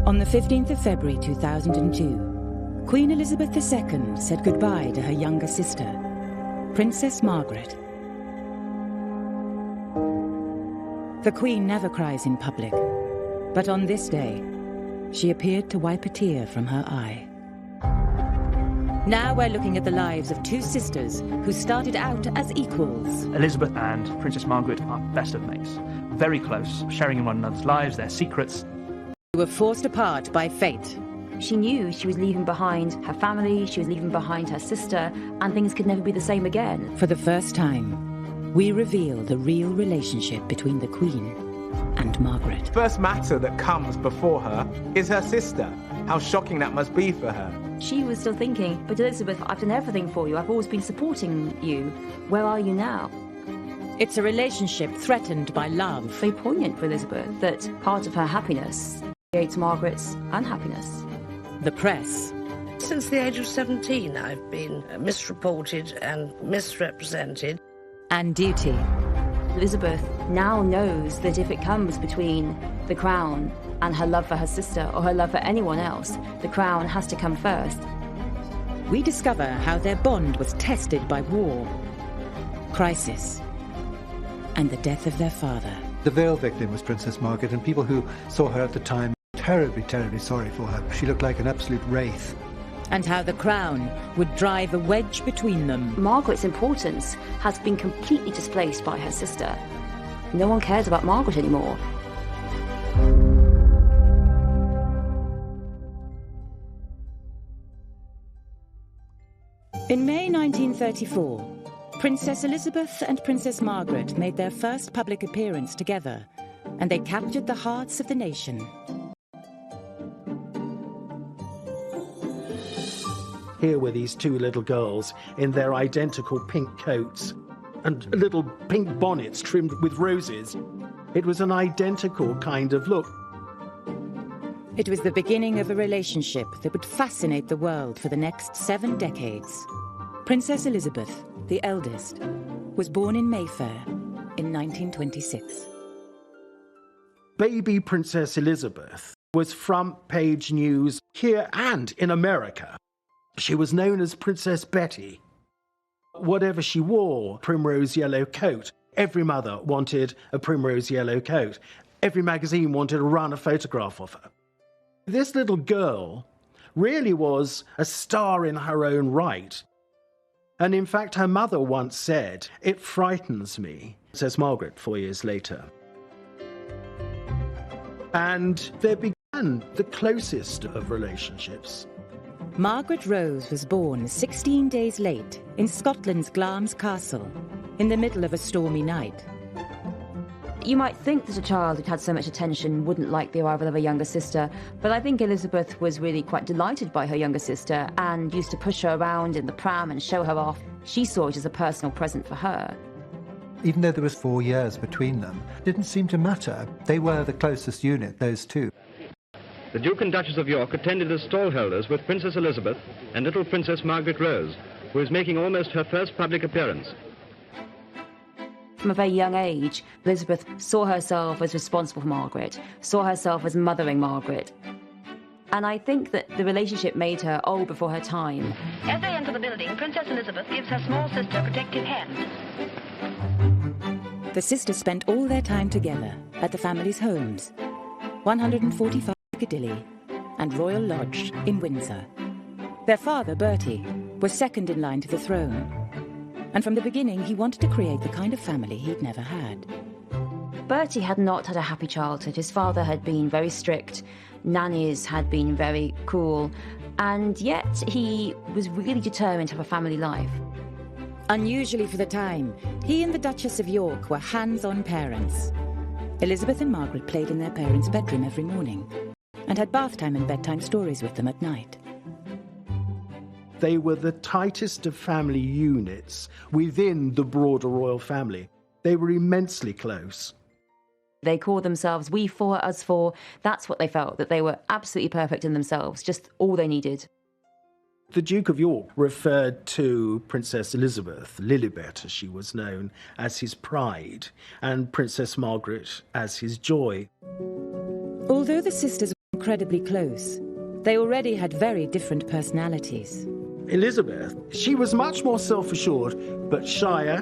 On the 15th of February 2002, Queen Elizabeth II said goodbye to her younger sister, Princess Margaret. The Queen never cries in public, but on this day, she appeared to wipe a tear from her eye. Now we're looking at the lives of two sisters who started out as equals. Elizabeth and Princess Margaret are best of mates, very close, sharing in one another's lives, their secrets. Who were forced apart by fate. She knew she was leaving behind her family, she was leaving behind her sister, and things could never be the same again. For the first time, we reveal the real relationship between the Queen and Margaret. The first matter that comes before her is her sister. How shocking that must be for her. She was still thinking, but Elizabeth, I've done everything for you. I've always been supporting you. Where are you now? It's a relationship threatened by love. Very poignant for Elizabeth that part of her happiness creates Margaret's unhappiness. The press. Since the age of 17, I've been misreported and misrepresented. And duty. Elizabeth now knows that if it comes between the crown and her love for her sister or her love for anyone else, the crown has to come first. We discover how their bond was tested by war, crisis, and the death of their father. The veil victim was Princess Margaret, and people who saw her at the time terribly, terribly sorry for her. She looked like an absolute wraith. And how the crown would drive a wedge between them. Margaret's importance has been completely displaced by her sister. No one cares about Margaret anymore. In May 1934, Princess Elizabeth and Princess Margaret made their first public appearance together, and they captured the hearts of the nation. Here were these two little girls in their identical pink coats and little pink bonnets trimmed with roses. It was an identical kind of look. It was the beginning of a relationship that would fascinate the world for the next 7 decades. Princess Elizabeth, the eldest, was born in Mayfair in 1926. Baby Princess Elizabeth was front page news here and in America. She was known as Princess Betty. Whatever she wore, primrose yellow coat. Every mother wanted a primrose yellow coat. Every magazine wanted to run a photograph of her. This little girl really was a star in her own right. And in fact, her mother once said, "It frightens me," says Margaret 4 years later. And there began the closest of relationships. Margaret Rose was born 16 days late in Scotland's Glamis Castle, in the middle of a stormy night. You might think that a child who'd had so much attention wouldn't like the arrival of a younger sister, but I think Elizabeth was really quite delighted by her younger sister and used to push her around in the pram and show her off. She saw it as a personal present for her. Even though there was 4 years between them, it didn't seem to matter. They were the closest unit, those two. The Duke and Duchess of York attended as stallholders with Princess Elizabeth and little Princess Margaret Rose, who is making almost her first public appearance. From a very young age, Elizabeth saw herself as responsible for Margaret, saw herself as mothering Margaret. And I think that the relationship made her old before her time. As they enter the building, Princess Elizabeth gives her small sister a protective hand. The sisters spent all their time together at the family's homes, 145 Piccadilly and Royal Lodge in Windsor. Their father, Bertie, was second in line to the throne. And from the beginning, he wanted to create the kind of family he'd never had. Bertie had not had a happy childhood. His father had been very strict, nannies had been very cruel, and yet he was really determined to have a family life. Unusually for the time, he and the Duchess of York were hands-on parents. Elizabeth and Margaret played in their parents' bedroom every morning and had bath time and bedtime stories with them at night. They were the tightest of family units within the broader royal family. They were immensely close. They called themselves we four, us four. That's what they felt, that they were absolutely perfect in themselves, just all they needed. The Duke of York referred to Princess Elizabeth, Lilibet as she was known, as his pride, and Princess Margaret as his joy. Although the sisters incredibly close. They already had very different personalities. Elizabeth, she was much more self-assured, but shyer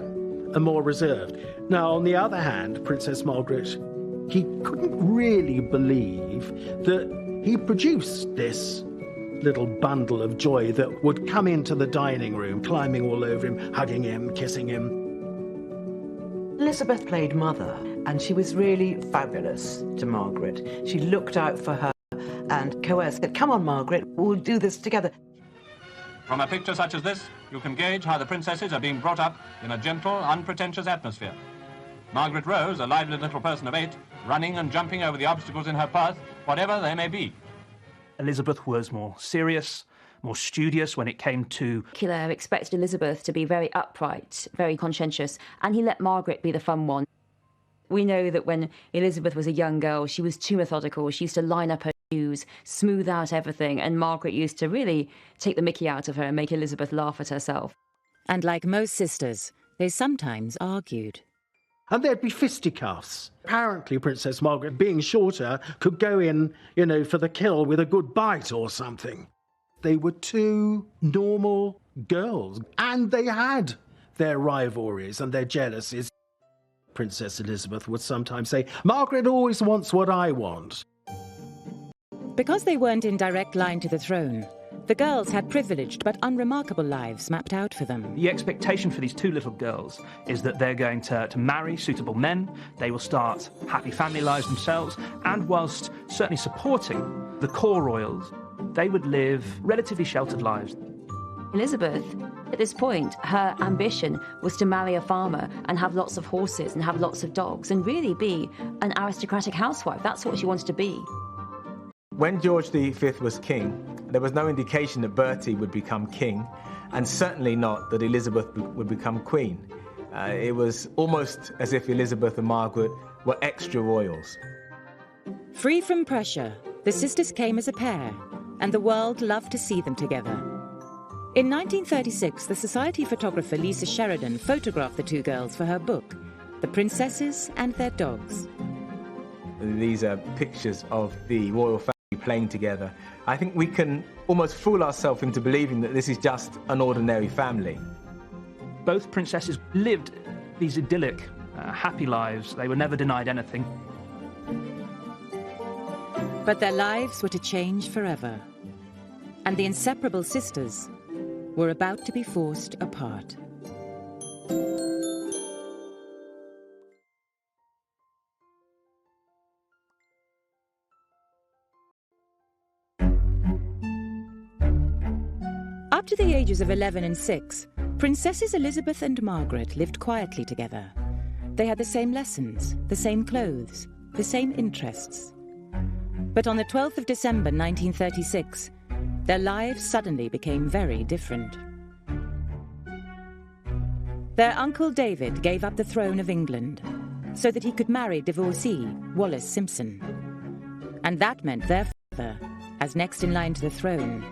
and more reserved. Now, on the other hand, Princess Margaret, he couldn't really believe that he produced this little bundle of joy that would come into the dining room, climbing all over him, hugging him, kissing him. Elizabeth played mother, and she was really fabulous to Margaret. She looked out for her and coerced it. Come on, Margaret, we'll do this together. From a picture such as this, you can gauge how the princesses are being brought up in a gentle, unpretentious atmosphere. Margaret Rose, a lively little person of 8, running and jumping over the obstacles in her path, whatever they may be. Elizabeth was more serious, more studious when it came to... Killer expected Elizabeth to be very upright, very conscientious, and he let Margaret be the fun one. We know that when Elizabeth was a young girl, she was too methodical. She used to line up her shoes, smooth out everything, and Margaret used to really take the mickey out of her and make Elizabeth laugh at herself. And like most sisters, they sometimes argued. And there'd be fisticuffs. Apparently, Princess Margaret, being shorter, could go in, for the kill with a good bite or something. They were two normal girls, and they had their rivalries and their jealousies. Princess Elizabeth would sometimes say, "Margaret always wants what I want." Because they weren't in direct line to the throne, the girls had privileged but unremarkable lives mapped out for them. The expectation for these two little girls is that they're going to marry suitable men, they will start happy family lives themselves, and whilst certainly supporting the core royals, they would live relatively sheltered lives. Elizabeth, at this point, her ambition was to marry a farmer and have lots of horses and have lots of dogs and really be an aristocratic housewife. That's what she wanted to be. When George V was king, there was no indication that Bertie would become king, and certainly not that Elizabeth would become queen. It was almost as if Elizabeth and Margaret were extra royals. Free from pressure, the sisters came as a pair, and the world loved to see them together. In 1936, the Society photographer Lisa Sheridan photographed the two girls for her book, The Princesses and Their Dogs. These are pictures of the royal family playing together. I think we can almost fool ourselves into believing that this is just an ordinary family. Both princesses lived these idyllic, happy lives. They were never denied anything. But their lives were to change forever, and the inseparable sisters were about to be forced apart. Up to the ages of 11 and 6, Princesses Elizabeth and Margaret lived quietly together. They had the same lessons, the same clothes, the same interests. But on the 12th of December 1936, their lives suddenly became very different. Their uncle David gave up the throne of England so that he could marry divorcee Wallis Simpson. And that meant their father, as next in line to the throne,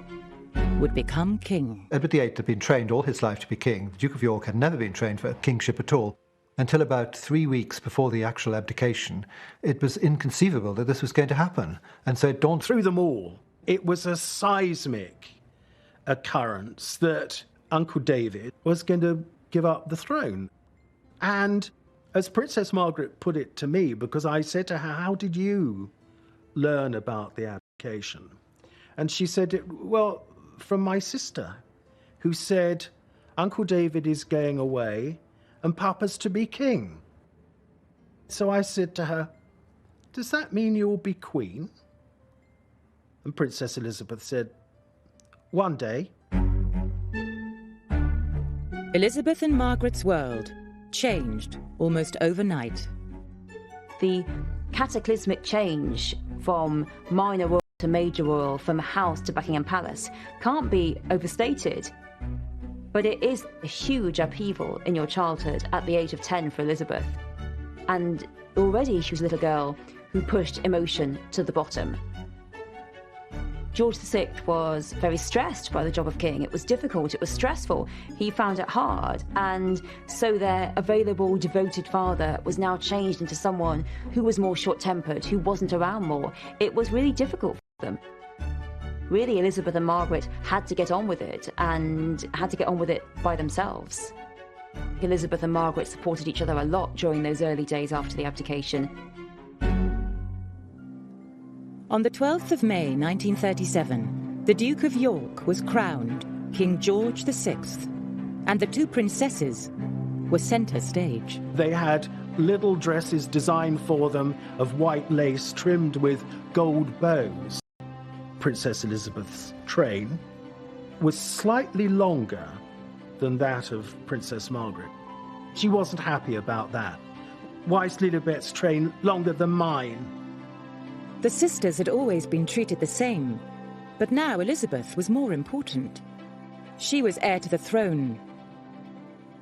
would become king. Edward VIII had been trained all his life to be king. The Duke of York had never been trained for kingship at all. Until about 3 weeks before the actual abdication, it was inconceivable that this was going to happen. And so it dawned through them all. It was a seismic occurrence that Uncle David was going to give up the throne. And as Princess Margaret put it to me, because I said to her, "How did you learn about the abdication?" And she said, "Well, from my sister, who said, Uncle David is going away and Papa's to be king." So I said to her, "Does that mean you'll be queen?" And Princess Elizabeth said, "One day." Elizabeth and Margaret's world changed almost overnight. The cataclysmic change from minor royal to major royal, from house to Buckingham Palace, can't be overstated. But it is a huge upheaval in your childhood at the age of 10 for Elizabeth. And already she was a little girl who pushed emotion to the bottom. George VI was very stressed by the job of king. It was difficult, it was stressful. He found it hard, and so their available, devoted father was now changed into someone who was more short-tempered, who wasn't around more. It was really difficult for them. Really, Elizabeth and Margaret had to get on with it, and had to get on with it by themselves. Elizabeth and Margaret supported each other a lot during those early days after the abdication. On the 12th of May 1937, the Duke of York was crowned King George VI, and the two princesses were centre stage. They had little dresses designed for them of white lace trimmed with gold bows. Princess Elizabeth's train was slightly longer than that of Princess Margaret. She wasn't happy about that. Why is Lilibet's train longer than mine? The sisters had always been treated the same, but now Elizabeth was more important. She was heir to the throne,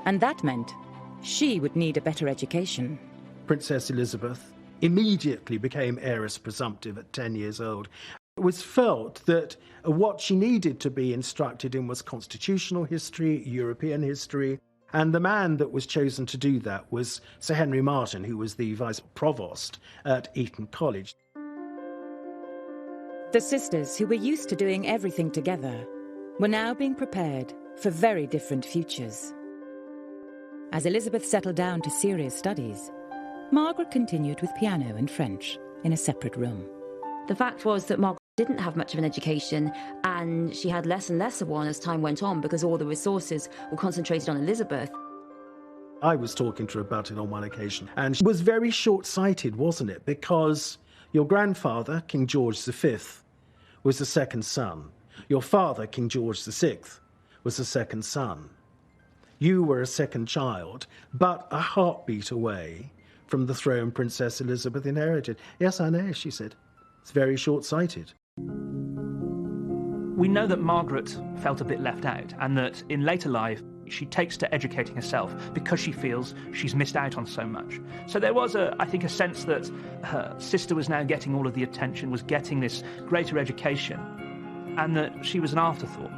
and that meant she would need a better education. Princess Elizabeth immediately became heiress presumptive at 10 years old. It was felt that what she needed to be instructed in was constitutional history, European history, and the man that was chosen to do that was Sir Henry Martin, who was the vice provost at Eton College. The sisters, who were used to doing everything together, were now being prepared for very different futures. As Elizabeth settled down to serious studies, Margaret continued with piano and French in a separate room. The fact was that Margaret didn't have much of an education, and she had less and less of one as time went on because all the resources were concentrated on Elizabeth. I was talking to her about it on one occasion, and she was very short-sighted, wasn't it? Because your grandfather, King George V, was the second son. Your father, King George VI, was the second son. You were a second child, but a heartbeat away from the throne Princess Elizabeth inherited. Yes, I know, she said. It's very short-sighted. We know that Margaret felt a bit left out, and that in later life she takes to educating herself because she feels she's missed out on so much. So there was, I think, a sense that her sister was now getting all of the attention, was getting this greater education, and that she was an afterthought.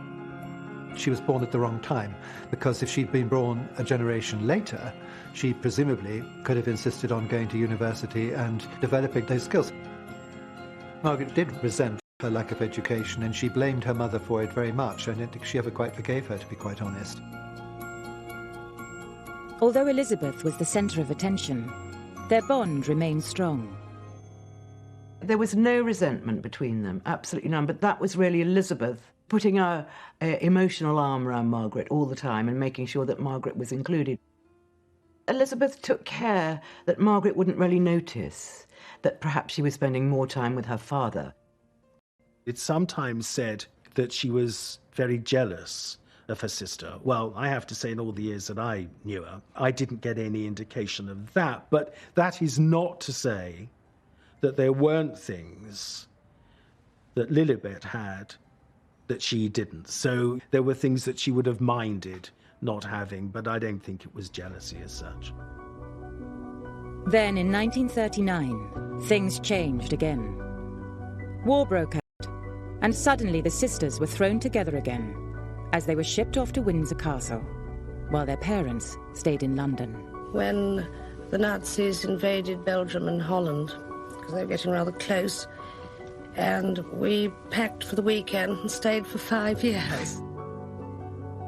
She was born at the wrong time, because if she'd been born a generation later, she presumably could have insisted on going to university and developing those skills. Margaret did resent her lack of education, and she blamed her mother for it very much. I don't think she ever quite forgave her, to be quite honest. Although Elizabeth was the centre of attention, their bond remained strong. There was no resentment between them, absolutely none, but that was really Elizabeth putting her emotional arm around Margaret all the time and making sure that Margaret was included. Elizabeth took care that Margaret wouldn't really notice that perhaps she was spending more time with her father. It's sometimes said that she was very jealous of her sister. Well, I have to say, in all the years that I knew her, I didn't get any indication of that. But that is not to say that there weren't things that Lilibet had that she didn't. So there were things that she would have minded not having, but I don't think it was jealousy as such. Then, in 1939, things changed again. War broke out, and suddenly the sisters were thrown together again as they were shipped off to Windsor Castle, while their parents stayed in London. When the Nazis invaded Belgium and Holland, because they were getting rather close, and we packed for the weekend and stayed for 5 years.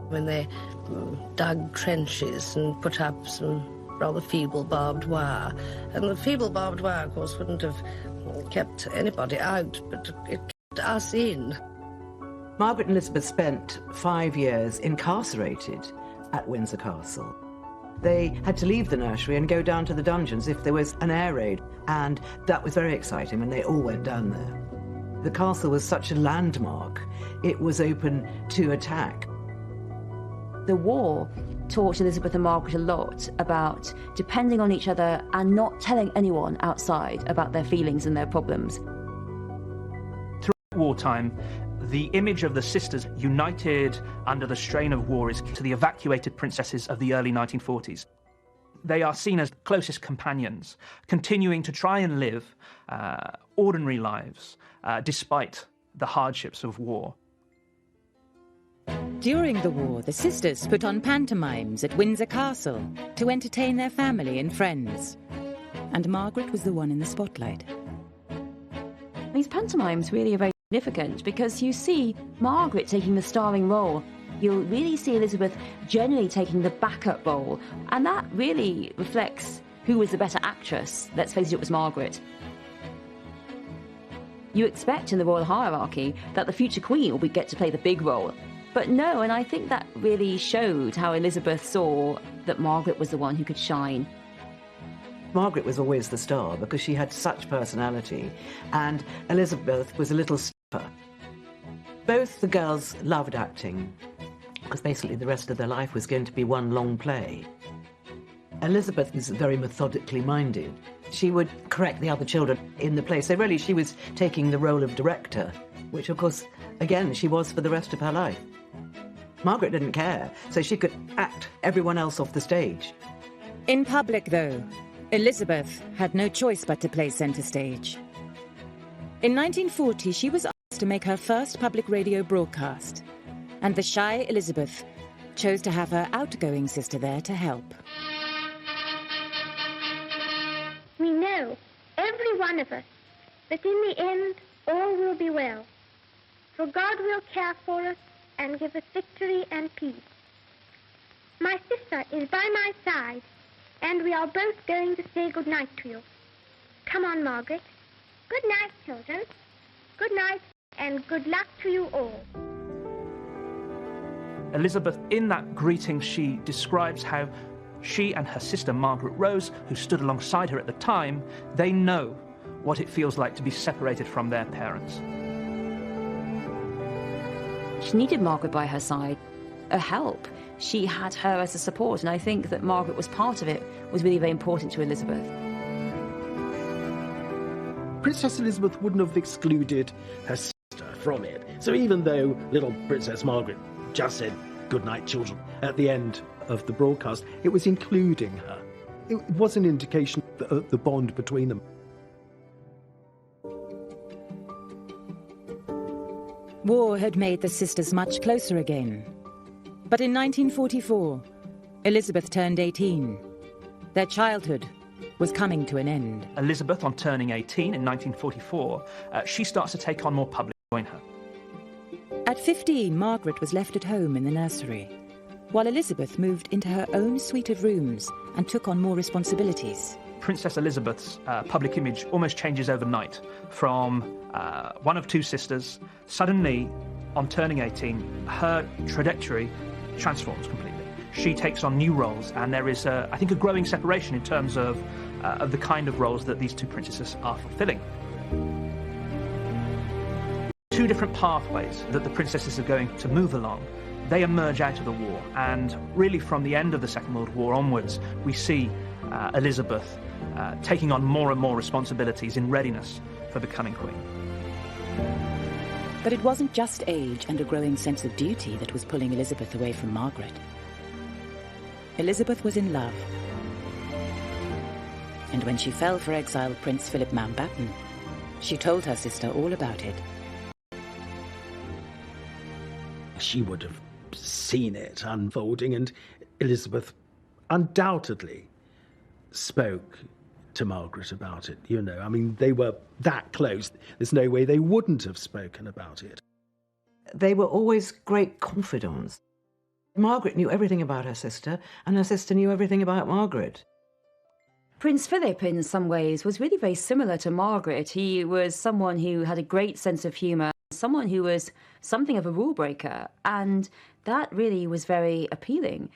When they dug trenches and put up some rather feeble barbed wire. And the feeble barbed wire, of course, wouldn't have kept anybody out, but it kept us in. Margaret and Elizabeth spent 5 years incarcerated at Windsor Castle. They had to leave the nursery and go down to the dungeons if there was an air raid, and that was very exciting, and they all went down there. The castle was such a landmark, it was open to attack. The war taught Elizabeth and Margaret a lot about depending on each other and not telling anyone outside about their feelings and their problems. Throughout wartime, the image of the sisters united under the strain of war is to the evacuated princesses of the early 1940s. They are seen as closest companions, continuing to try and live ordinary lives despite the hardships of war. During the war, the sisters put on pantomimes at Windsor Castle to entertain their family and friends. And Margaret was the one in the spotlight. These pantomimes really are very significant because you see Margaret taking the starring role. You'll really see Elizabeth generally taking the backup role, and that really reflects who was the better actress. Let's face it, it was Margaret. You expect in the royal hierarchy that the future queen would get to play the big role. But no, and I think that really showed how Elizabeth saw that Margaret was the one who could shine. Margaret was always the star because she had such personality, and Elizabeth was a little stiffer. Both the girls loved acting, because basically the rest of their life was going to be one long play. Elizabeth was very methodically minded. She would correct the other children in the play, so really she was taking the role of director, which of course, again, she was for the rest of her life. Margaret didn't care, so she could act everyone else off the stage. In public, though, Elizabeth had no choice but to play centre stage. In 1940, she was asked to make her first public radio broadcast, and the shy Elizabeth chose to have her outgoing sister there to help. We know, every one of us, that in the end all will be well, for God will care for us and give us victory and peace. My sister is by my side, and we are both going to say good night to you. Come on, Margaret. Good night, children. Good night, and good luck to you all. Elizabeth, in that greeting, she describes how she and her sister Margaret Rose, who stood alongside her at the time, they know what it feels like to be separated from their parents. She needed Margaret by her side, a help. She had her as a support, and I think that Margaret was part of it, was really very important to Elizabeth. Princess Elizabeth wouldn't have excluded her sister from it. So even though little Princess Margaret just said, "Good night, children," at the end of the broadcast, it was including her. It was an indication of the bond between them. War had made the sisters much closer again. But in 1944, Elizabeth turned 18. Their childhood was coming to an end. Elizabeth, on turning 18 in 1944, she starts to take on more public join her. At 15, Margaret was left at home in the nursery, while Elizabeth moved into her own suite of rooms and took on more responsibilities. Princess Elizabeth's public image almost changes overnight. From one of two sisters, suddenly, on turning 18, her trajectory transforms completely. She takes on new roles, and there is, I think, a growing separation in terms of the kind of roles that these two princesses are fulfilling. Two different pathways that the princesses are going to move along. They emerge out of the war, and really from the end of the Second World War onwards, we see Elizabeth taking on more and more responsibilities in readiness for becoming queen. But it wasn't just age and a growing sense of duty that was pulling Elizabeth away from Margaret. Elizabeth was in love. And when she fell for exiled Prince Philip Mountbatten, she told her sister all about it. She would have seen it unfolding, and Elizabeth undoubtedly spoke to Margaret about it. You know, I mean, they were that close. There's no way they wouldn't have spoken about it. They were always great confidants. Margaret knew everything about her sister, and her sister knew everything about Margaret. Prince Philip, in some ways, was really very similar to Margaret. He was someone who had a great sense of humour, someone who was something of a rule breaker, and that really was very appealing.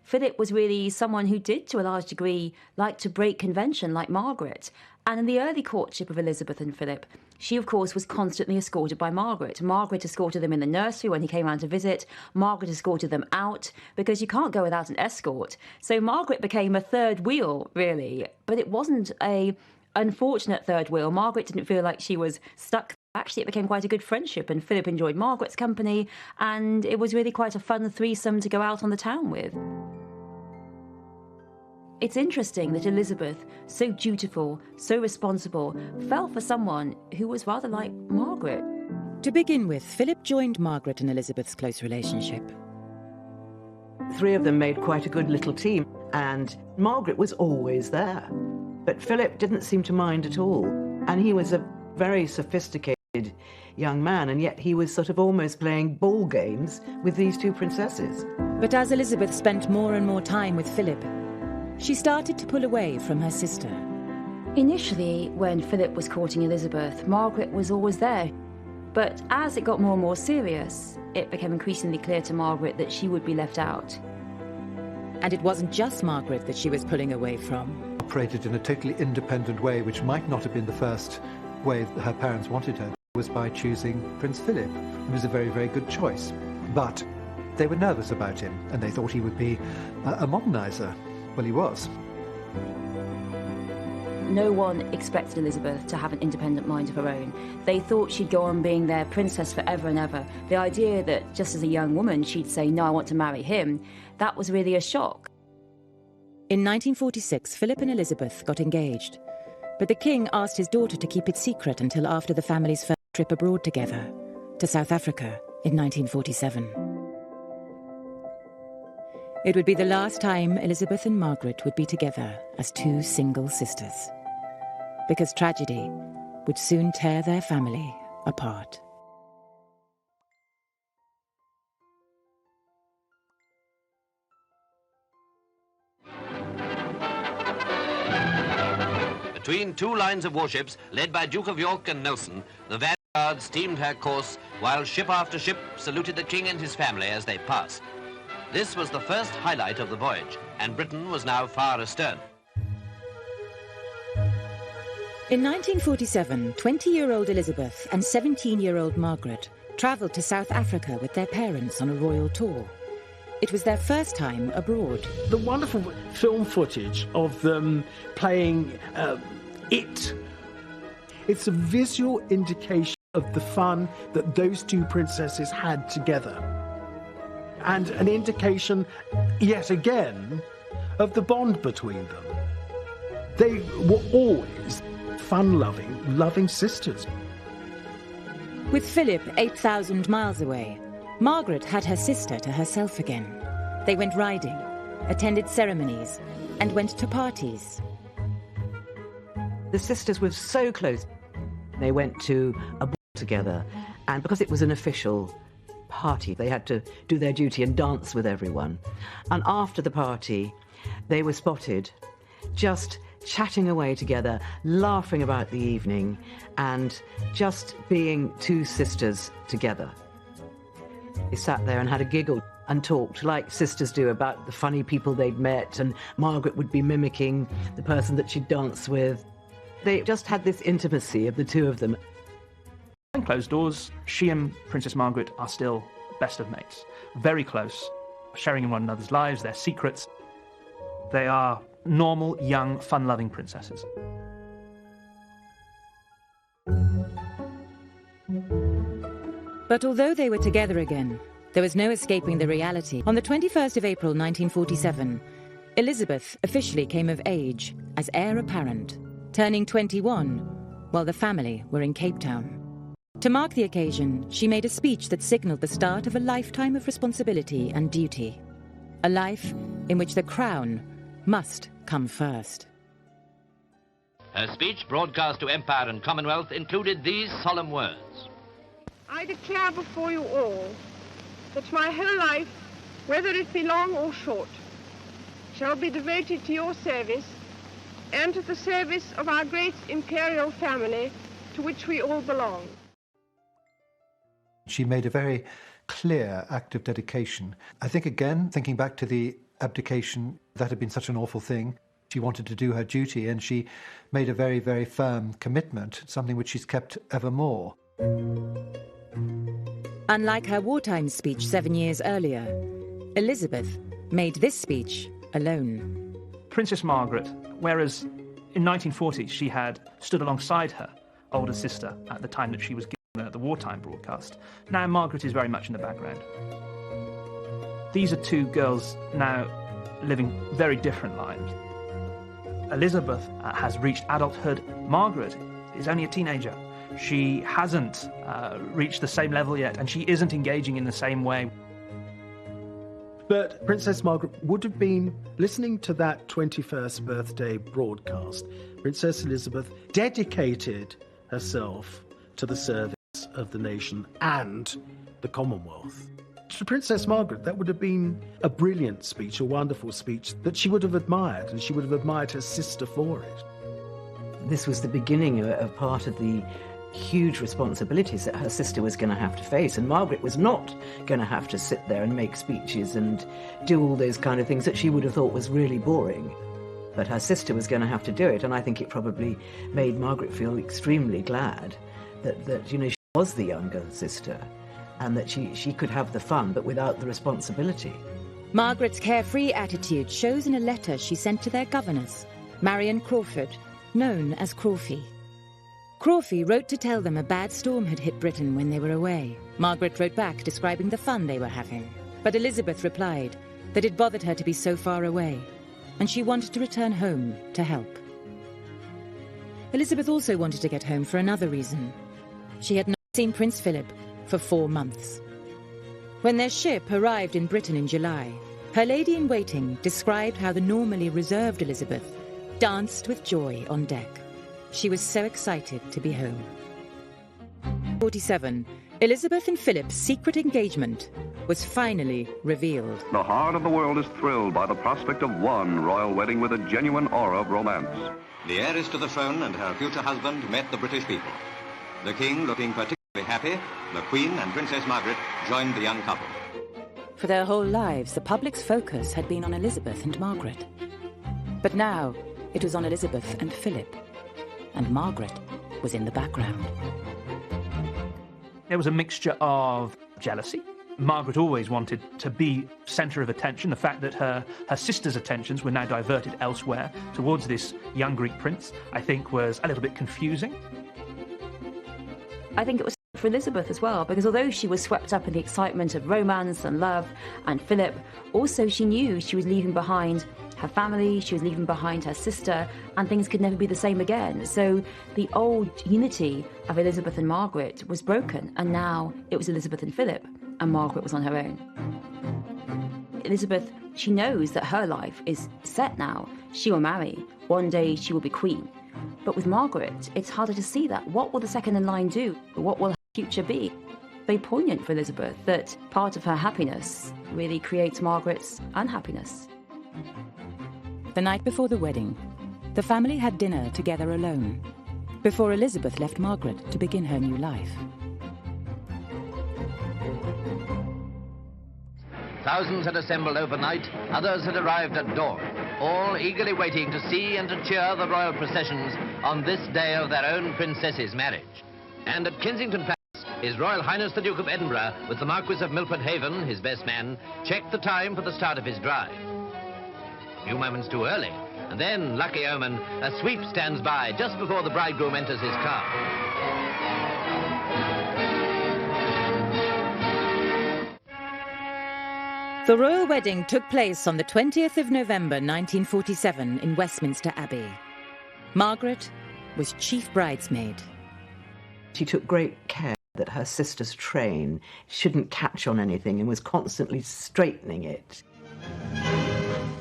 Philip was really someone who did, to a large degree, like to break convention like Margaret. And in the early courtship of Elizabeth and Philip, she, of course, was constantly escorted by Margaret. Margaret escorted them in the nursery when he came round to visit. Margaret escorted them out, because you can't go without an escort. So Margaret became a third wheel, really. But it wasn't an unfortunate third wheel. Margaret didn't feel like she was stuck. Actually, it became quite a good friendship, and Philip enjoyed Margaret's company, and it was really quite a fun threesome to go out on the town with. It's interesting that Elizabeth, so dutiful, so responsible, fell for someone who was rather like Margaret. To begin with, Philip joined Margaret and Elizabeth's close relationship. Three of them made quite a good little team, and Margaret was always there. But Philip didn't seem to mind at all, and he was a very sophisticated young man, and yet he was sort of almost playing ball games with these two princesses. But as Elizabeth spent more and more time with Philip, she started to pull away from her sister. Initially, when Philip was courting Elizabeth, Margaret was always there. But as it got more and more serious, it became increasingly clear to Margaret that she would be left out. And it wasn't just Margaret that she was pulling away from. Operated in a totally independent way, which might not have been the first way that her parents wanted her, was by choosing Prince Philip. It was a very, very good choice. But they were nervous about him, and they thought he would be a modernizer. Well, he was. No one expected Elizabeth to have an independent mind of her own. They thought she'd go on being their princess forever and ever. The idea that just as a young woman she'd say, no, I want to marry him, that was really a shock. In 1946, Philip and Elizabeth got engaged. But the king asked his daughter to keep it secret until after the family's first trip abroad together, to South Africa in 1947. It would be the last time Elizabeth and Margaret would be together as two single sisters, because tragedy would soon tear their family apart. Between two lines of warships, led by Duke of York and Nelson, the Vanguard steamed her course, while ship after ship saluted the king and his family as they passed. This was the first highlight of the voyage, and Britain was now far astern. In 1947, 20-year-old Elizabeth and 17-year-old Margaret travelled to South Africa with their parents on a royal tour. It was their first time abroad. The wonderful film footage of them playing It. It's a visual indication of the fun that those two princesses had together. And an indication, yet again, of the bond between them. They were always fun-loving, loving sisters. With Philip 8,000 miles away, Margaret had her sister to herself again. They went riding, attended ceremonies, and went to parties. The sisters were so close. They went to a ball together, and because it was an official party, they had to do their duty and dance with everyone. And after the party, they were spotted just chatting away together, laughing about the evening, and just being two sisters together. They sat there and had a giggle and talked like sisters do about the funny people they'd met, and Margaret would be mimicking the person that she'd danced with. They just had this intimacy of the two of them. Behind closed doors, she and Princess Margaret are still best of mates. Very close, sharing in one another's lives, their secrets. They are normal, young, fun-loving princesses. But although they were together again, there was no escaping the reality. On the 21st of April 1947, Elizabeth officially came of age as heir apparent, turning 21 while the family were in Cape Town. To mark the occasion, she made a speech that signalled the start of a lifetime of responsibility and duty. A life in which the crown must come first. Her speech, broadcast to Empire and Commonwealth, included these solemn words. I declare before you all that my whole life, whether it be long or short, shall be devoted to your service and to the service of our great imperial family to which we all belong. She made a very clear act of dedication. I think, again, thinking back to the abdication, that had been such an awful thing. She wanted to do her duty, and she made a very, very firm commitment, something which she's kept evermore. Unlike her wartime speech 7 years earlier, Elizabeth made this speech alone. Princess Margaret, whereas in 1940 she had stood alongside her older sister at the time that she was giving the wartime broadcast, now Margaret is very much in the background. These are two girls now living very different lives. Elizabeth has reached adulthood. Margaret is only a teenager. She hasn't reached the same level yet, and she isn't engaging in the same way. But Princess Margaret would have been listening to that 21st birthday broadcast. Princess Elizabeth dedicated herself to the service of the nation and the Commonwealth. To Princess Margaret, that would have been a brilliant speech, a wonderful speech that she would have admired, and she would have admired her sister for it. This was the beginning of part of the huge responsibilities that her sister was going to have to face, and Margaret was not going to have to sit there and make speeches and do all those kind of things that she would have thought was really boring. But her sister was going to have to do it, and I think it probably made Margaret feel extremely glad that you know, she was the younger sister, and that she could have the fun, but without the responsibility. Margaret's carefree attitude shows in a letter she sent to their governess, Marion Crawford, known as Crawfie. Crawfie wrote to tell them a bad storm had hit Britain when they were away. Margaret wrote back describing the fun they were having. But Elizabeth replied that it bothered her to be so far away, and she wanted to return home to help. Elizabeth also wanted to get home for another reason. She had not seen Prince Philip for 4 months. When their ship arrived in Britain in July, her lady-in-waiting described how the normally reserved Elizabeth danced with joy on deck. She was so excited to be home. 47. Elizabeth and Philip's secret engagement was finally revealed. The heart of the world is thrilled by the prospect of one royal wedding with a genuine aura of romance. The heiress to the throne and her future husband met the British people. The king looking particularly happy, the Queen and Princess Margaret joined the young couple. For their whole lives, the public's focus had been on Elizabeth and Margaret. But now, it was on Elizabeth and Philip, and Margaret was in the background. There was a mixture of jealousy. Margaret always wanted to be centre of attention. The fact that her sister's attentions were now diverted elsewhere towards this young Greek prince, I think was a little bit confusing. I think it was for Elizabeth as well, because although she was swept up in the excitement of romance and love and Philip, also she knew she was leaving behind her family, she was leaving behind her sister, and things could never be the same again. So the old unity of Elizabeth and Margaret was broken, and now it was Elizabeth and Philip, and Margaret was on her own. Elizabeth, she knows that her life is set now. She will marry. One day she will be queen. But with Margaret, it's harder to see that. What will the second in line do? What will her future be? Very poignant for Elizabeth that part of her happiness really creates Margaret's unhappiness. The night before the wedding, the family had dinner together alone, before Elizabeth left Margaret to begin her new life. Thousands had assembled overnight, others had arrived at dawn, all eagerly waiting to see and to cheer the royal processions on this day of their own princess's marriage. And at Kensington Palace, His Royal Highness the Duke of Edinburgh, with the Marquis of Milford Haven, his best man, checked the time for the start of his drive. A few moments too early, and then, lucky omen, a sweep stands by just before the bridegroom enters his car. The royal wedding took place on the 20th of November 1947 in Westminster Abbey. Margaret was chief bridesmaid. She took great care that her sister's train shouldn't catch on anything and was constantly straightening it.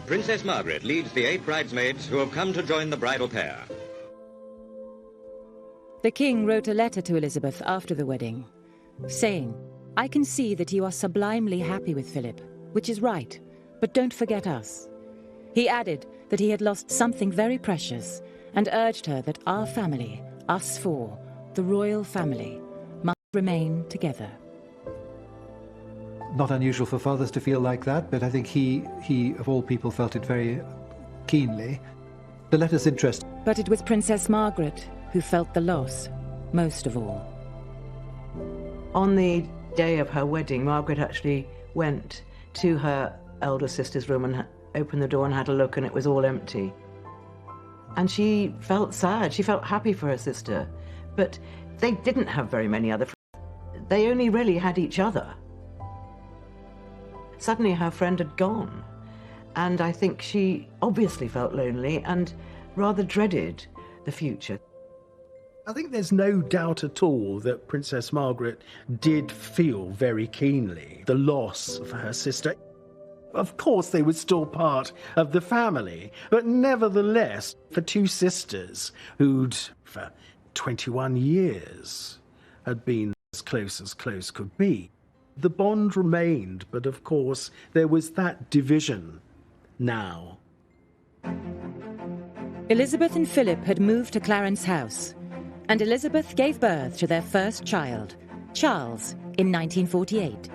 Princess Margaret leads the 8 bridesmaids who have come to join the bridal pair. The king wrote a letter to Elizabeth after the wedding, saying, "I can see that you are sublimely happy with Philip, which is right, but don't forget us." He added that he had lost something very precious and urged her that our family, us four, the royal family, must remain together. Not unusual for fathers to feel like that, but I think he of all people felt it very keenly. The letter's interesting. But it was Princess Margaret who felt the loss most of all. On the day of her wedding, Margaret actually went to her elder sister's room and opened the door and had a look, and it was all empty. And she felt sad. She felt happy for her sister. But they didn't have very many other friends. They only really had each other. Suddenly her friend had gone. And I think she obviously felt lonely, and rather dreaded the future. I think there's no doubt at all that Princess Margaret did feel very keenly the loss of her sister. Of course, they were still part of the family, but nevertheless, for two sisters who'd, for 21 years, had been as close could be, the bond remained, but of course, there was that division now. Elizabeth and Philip had moved to Clarence House, and Elizabeth gave birth to their first child, Charles, in 1948.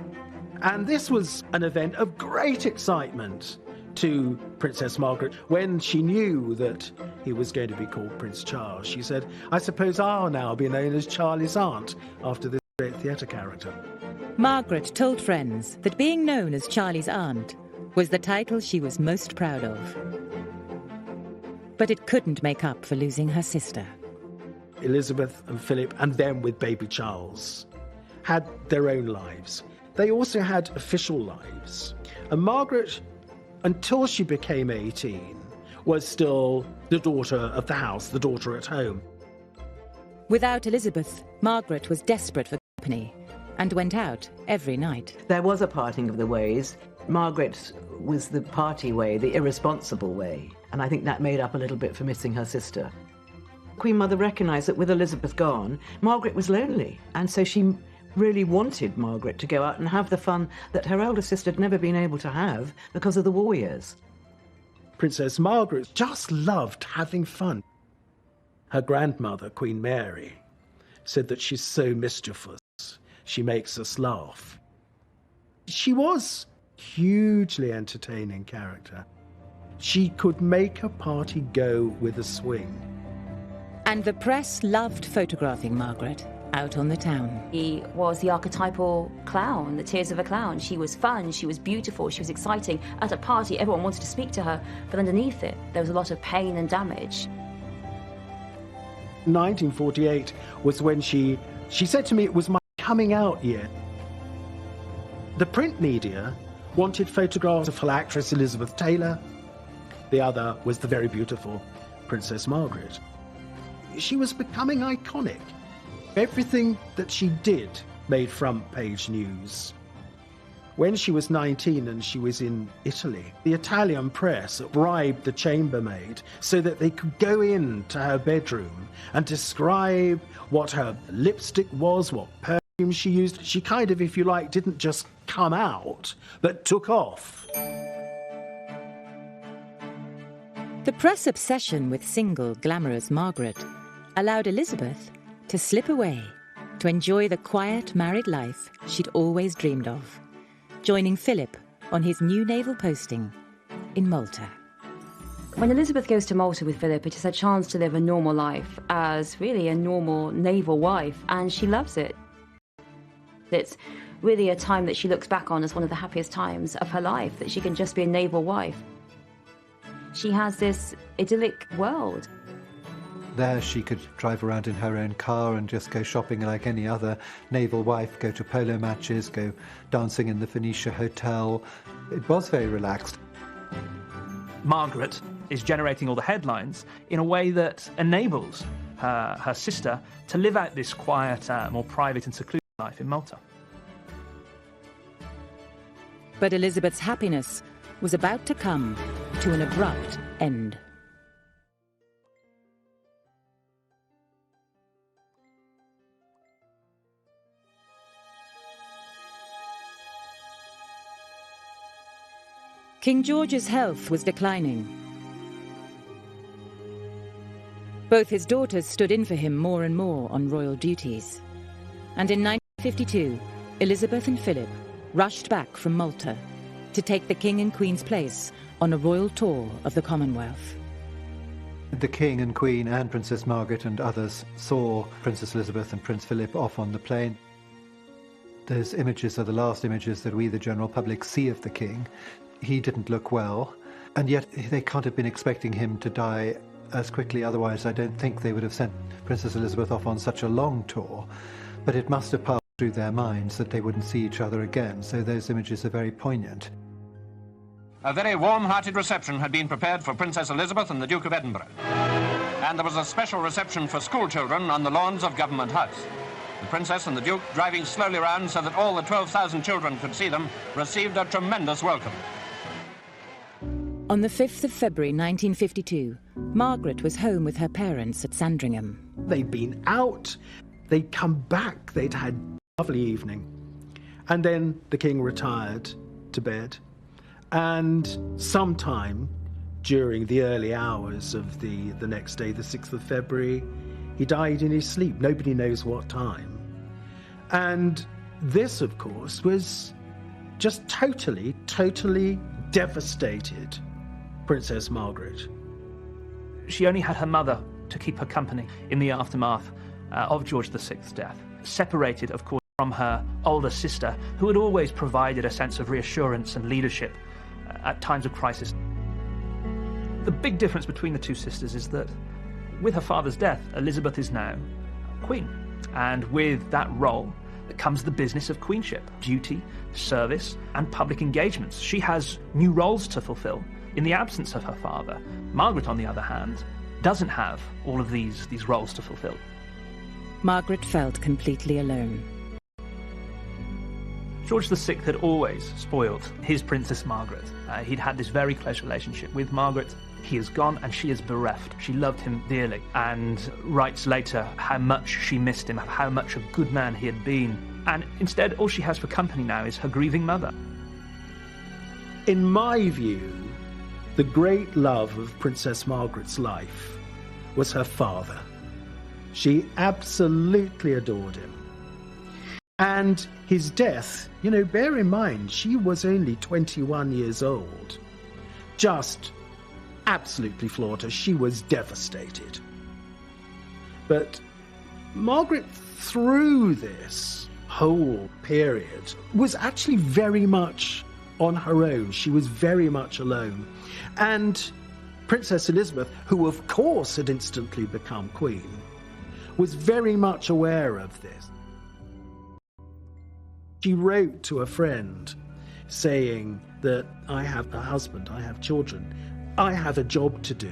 And this was an event of great excitement to Princess Margaret. When she knew that he was going to be called Prince Charles, she said, "I suppose I'll now be known as Charlie's aunt after this great theatre character." Margaret told friends that being known as Charlie's aunt was the title she was most proud of. But it couldn't make up for losing her sister. Elizabeth and Philip, and them with baby Charles, had their own lives. They also had official lives. And Margaret, until she became 18, was still the daughter of the house, the daughter at home. Without Elizabeth, Margaret was desperate for company and went out every night. There was a parting of the ways. Margaret was the party way, the irresponsible way, and I think that made up a little bit for missing her sister. Queen Mother recognised that with Elizabeth gone, Margaret was lonely, and so she really wanted Margaret to go out and have the fun that her elder sister had never been able to have because of the war years. Princess Margaret just loved having fun. Her grandmother, Queen Mary, said that she's so mischievous, she makes us laugh. She was a hugely entertaining character. She could make a party go with a swing. And the press loved photographing Margaret out on the town. He was the archetypal clown, the tears of a clown. She was fun, she was beautiful, she was exciting. At a party, everyone wanted to speak to her, but underneath it, there was a lot of pain and damage. 1948 was when she said to me it was my coming out year. The print media wanted photographs of actress Elizabeth Taylor. The other was the very beautiful Princess Margaret. She was becoming iconic. Everything that she did made front page news. When she was 19 and she was in Italy, the Italian press bribed the chambermaid so that they could go into her bedroom and describe what her lipstick was, what perfume she used. She kind of, if you like, didn't just come out, but took off. The press obsession with single, glamorous Margaret allowed Elizabeth to slip away to enjoy the quiet married life she'd always dreamed of, joining Philip on his new naval posting in Malta. When Elizabeth goes to Malta with Philip, it is her chance to live a normal life as really a normal naval wife, and she loves it. It's really a time that she looks back on as one of the happiest times of her life, that she can just be a naval wife. She has this idyllic world. There she could drive around in her own car and just go shopping like any other naval wife, go to polo matches, go dancing in the Phoenicia Hotel. It was very relaxed. Margaret is generating all the headlines in a way that enables her sister to live out this quiet, more private and secluded life in Malta. But Elizabeth's happiness was about to come to an abrupt end. King George's health was declining. Both his daughters stood in for him more and more on royal duties. And in 1952, Elizabeth and Philip rushed back from Malta to take the King and Queen's place on a royal tour of the Commonwealth. The King and Queen and Princess Margaret and others saw Princess Elizabeth and Prince Philip off on the plane. Those images are the last images that we, the general public, see of the King. He didn't look well, and yet they can't have been expecting him to die as quickly. Otherwise, I don't think they would have sent Princess Elizabeth off on such a long tour. But it must have passed through their minds that they wouldn't see each other again, so those images are very poignant. A very warm-hearted reception had been prepared for Princess Elizabeth and the Duke of Edinburgh. and there was a special reception for school children on the lawns of Government House. The Princess and the Duke, driving slowly round so that all the 12,000 children could see them, received a tremendous welcome. On the 5th of February 1952, Margaret was home with her parents at Sandringham. They'd been out, they'd come back, they'd had a lovely evening. And then the king retired to bed. And sometime during the early hours of the next day, the 6th of February, he died in his sleep. Nobody knows what time. And this, of course, was just totally devastated Princess Margaret. She only had her mother to keep her company in the aftermath of George VI's death, separated, of course, from her older sister, who had always provided a sense of reassurance and leadership at times of crisis. The big difference between the two sisters is that with her father's death, Elizabeth is now queen. And with that role comes the business of queenship, duty, service, and public engagements. She has new roles to fulfill in the absence of her father. Margaret, on the other hand, doesn't have all of these roles to fulfill. Margaret felt completely alone. George VI had always spoiled his Princess Margaret. He'd had this very close relationship with Margaret. He is gone and she is bereft. She loved him dearly and writes later how much she missed him, how much a good man he had been. And instead, all she has for company now is her grieving mother. In my view, the great love of Princess Margaret's life was her father. She absolutely adored him. And his death, bear in mind, she was only 21 years old. Just absolutely floored her. She was devastated. But Margaret, through this whole period, was actually very much on her own. She was very much alone. And Princess Elizabeth, who of course had instantly become queen, was very much aware of this. She wrote to a friend saying that I have a husband, I have children, I have a job to do.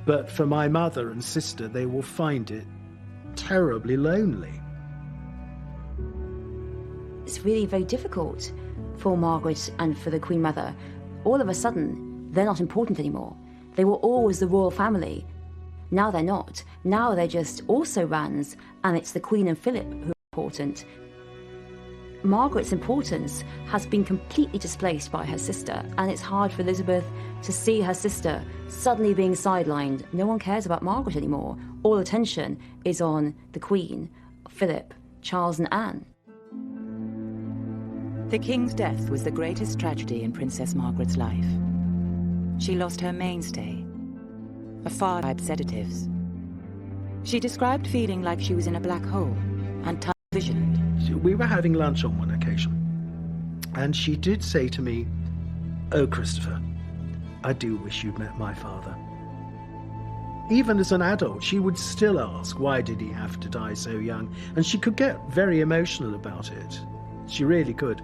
But for my mother and sister, they will find it terribly lonely. It's really very difficult for Margaret and for the Queen Mother. All of a sudden, they're not important anymore. They were always the royal family. Now they're not. Now they're just also Rans, and it's the Queen and Philip who are important. Margaret's importance has been completely displaced by her sister, and it's hard for Elizabeth to see her sister suddenly being sidelined. No one cares about Margaret anymore. All attention is on the Queen, Philip, Charles and Anne. The King's death was the greatest tragedy in Princess Margaret's life. She lost her mainstay, a far-right sedatives. She described feeling like she was in a black hole and tunnel-visioned. We were having lunch on one occasion, and she did say to me, "Oh, Christopher, I do wish you'd met my father." Even as an adult, she would still ask, why did he have to die so young? And she could get very emotional about it. She really could.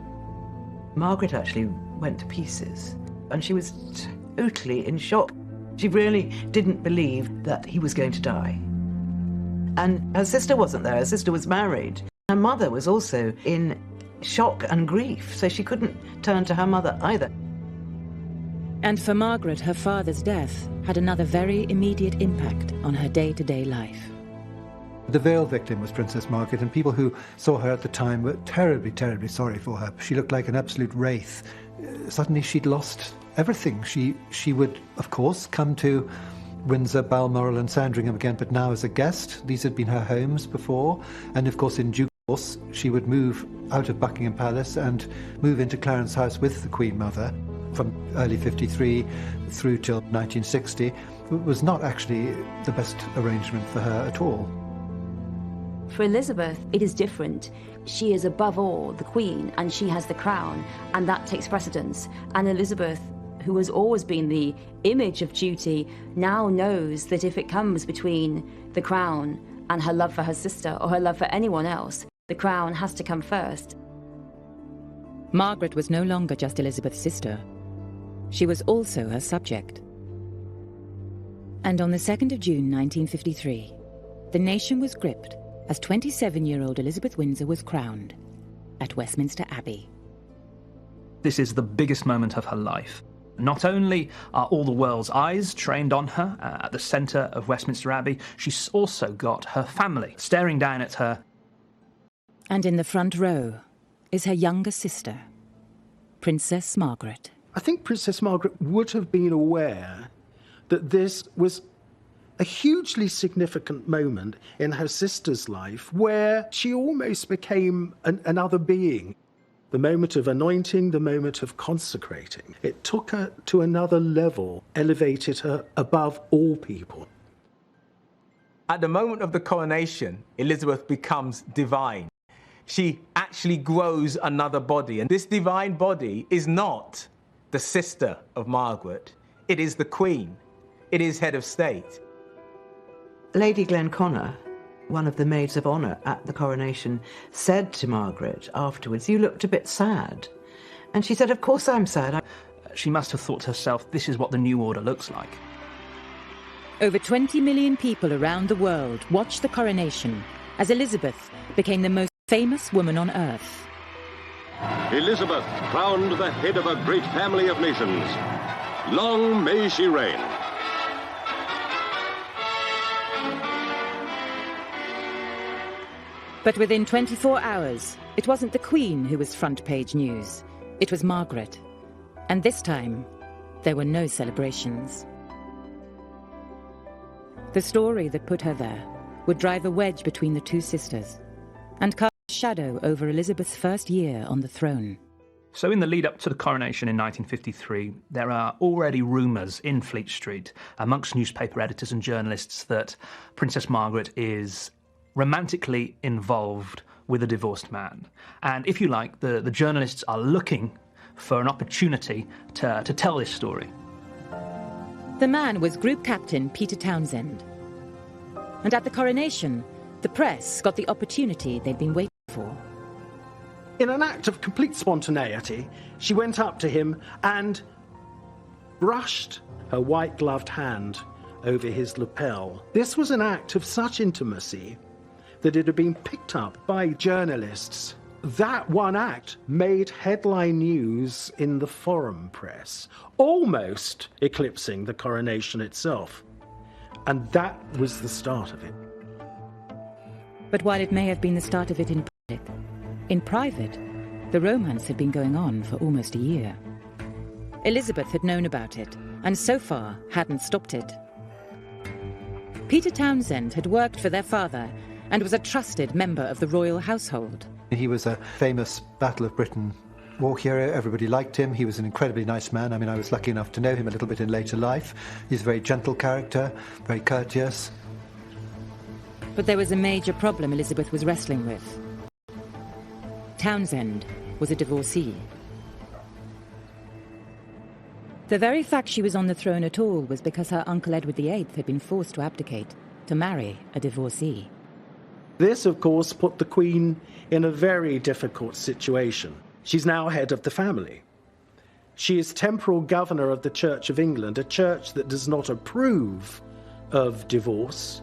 Margaret actually went to pieces, and she was totally in shock. She really didn't believe that he was going to die. And her sister wasn't there. Her sister was married. Her mother was also in shock and grief, so she couldn't turn to her mother either. And for Margaret, her father's death had another very immediate impact on her day-to-day life. The veil victim was Princess Margaret, and people who saw her at the time were terribly, terribly sorry for her. She looked like an absolute wraith. Suddenly she'd lost everything. She would, of course, come to Windsor, Balmoral and Sandringham again, but now as a guest. These had been her homes before, and of course in due course she would move out of Buckingham Palace and move into Clarence House with the Queen Mother from early 53 through till 1960. It was not actually the best arrangement for her at all. For Elizabeth, it is different. She is above all the Queen, and she has the crown, and that takes precedence. And Elizabeth, who has always been the image of duty, now knows that if it comes between the crown and her love for her sister or her love for anyone else, the crown has to come first. Margaret was no longer just Elizabeth's sister. She was also her subject. And on the 2nd of June 1953, the nation was gripped as 27-year-old Elizabeth Windsor was crowned at Westminster Abbey. This is the biggest moment of her life. Not only are all the world's eyes trained on her at the centre of Westminster Abbey, she's also got her family staring down at her. And in the front row is her younger sister, Princess Margaret. I think Princess Margaret would have been aware that this was a hugely significant moment in her sister's life where she almost became another being. The moment of anointing, the moment of consecrating. It took her to another level, elevated her above all people. At the moment of the coronation, Elizabeth becomes divine. She actually grows another body, and this divine body is not the sister of Margaret. It is the Queen. It is head of state. Lady Glenconnor, one of the maids of honour at the coronation, said to Margaret afterwards, "You looked a bit sad." And she said, "Of course I'm sad." She must have thought to herself, this is what the new order looks like. Over 20 million people around the world watched the coronation as Elizabeth became the most famous woman on earth. Elizabeth, crowned the head of a great family of nations. Long may she reign. But within 24 hours, it wasn't the Queen who was front page news. It was Margaret. And this time, there were no celebrations. The story that put her there would drive a wedge between the two sisters and cast a shadow over Elizabeth's first year on the throne. So in the lead up to the coronation in 1953, there are already rumours in Fleet Street amongst newspaper editors and journalists that Princess Margaret is romantically involved with a divorced man. And if you like, the journalists are looking for an opportunity to tell this story. The man was Group Captain Peter Townsend. And at the coronation, the press got the opportunity they'd been waiting for. In an act of complete spontaneity, she went up to him and brushed her white-gloved hand over his lapel. This was an act of such intimacy that it had been picked up by journalists. That one act made headline news in the foreign press, almost eclipsing the coronation itself. And that was the start of it. But while it may have been the start of it in private, the romance had been going on for almost a year. Elizabeth had known about it, and so far hadn't stopped it. Peter Townsend had worked for their father and was a trusted member of the royal household. He was a famous Battle of Britain war hero. Everybody liked him. He was an incredibly nice man. I mean, I was lucky enough to know him a little bit in later life. He's a very gentle character, very courteous. But there was a major problem Elizabeth was wrestling with. Townsend was a divorcee. The very fact she was on the throne at all was because her uncle Edward VIII had been forced to abdicate to marry a divorcee. This, of course, put the Queen in a very difficult situation. She's now head of the family. She is temporal governor of the Church of England, a church that does not approve of divorce.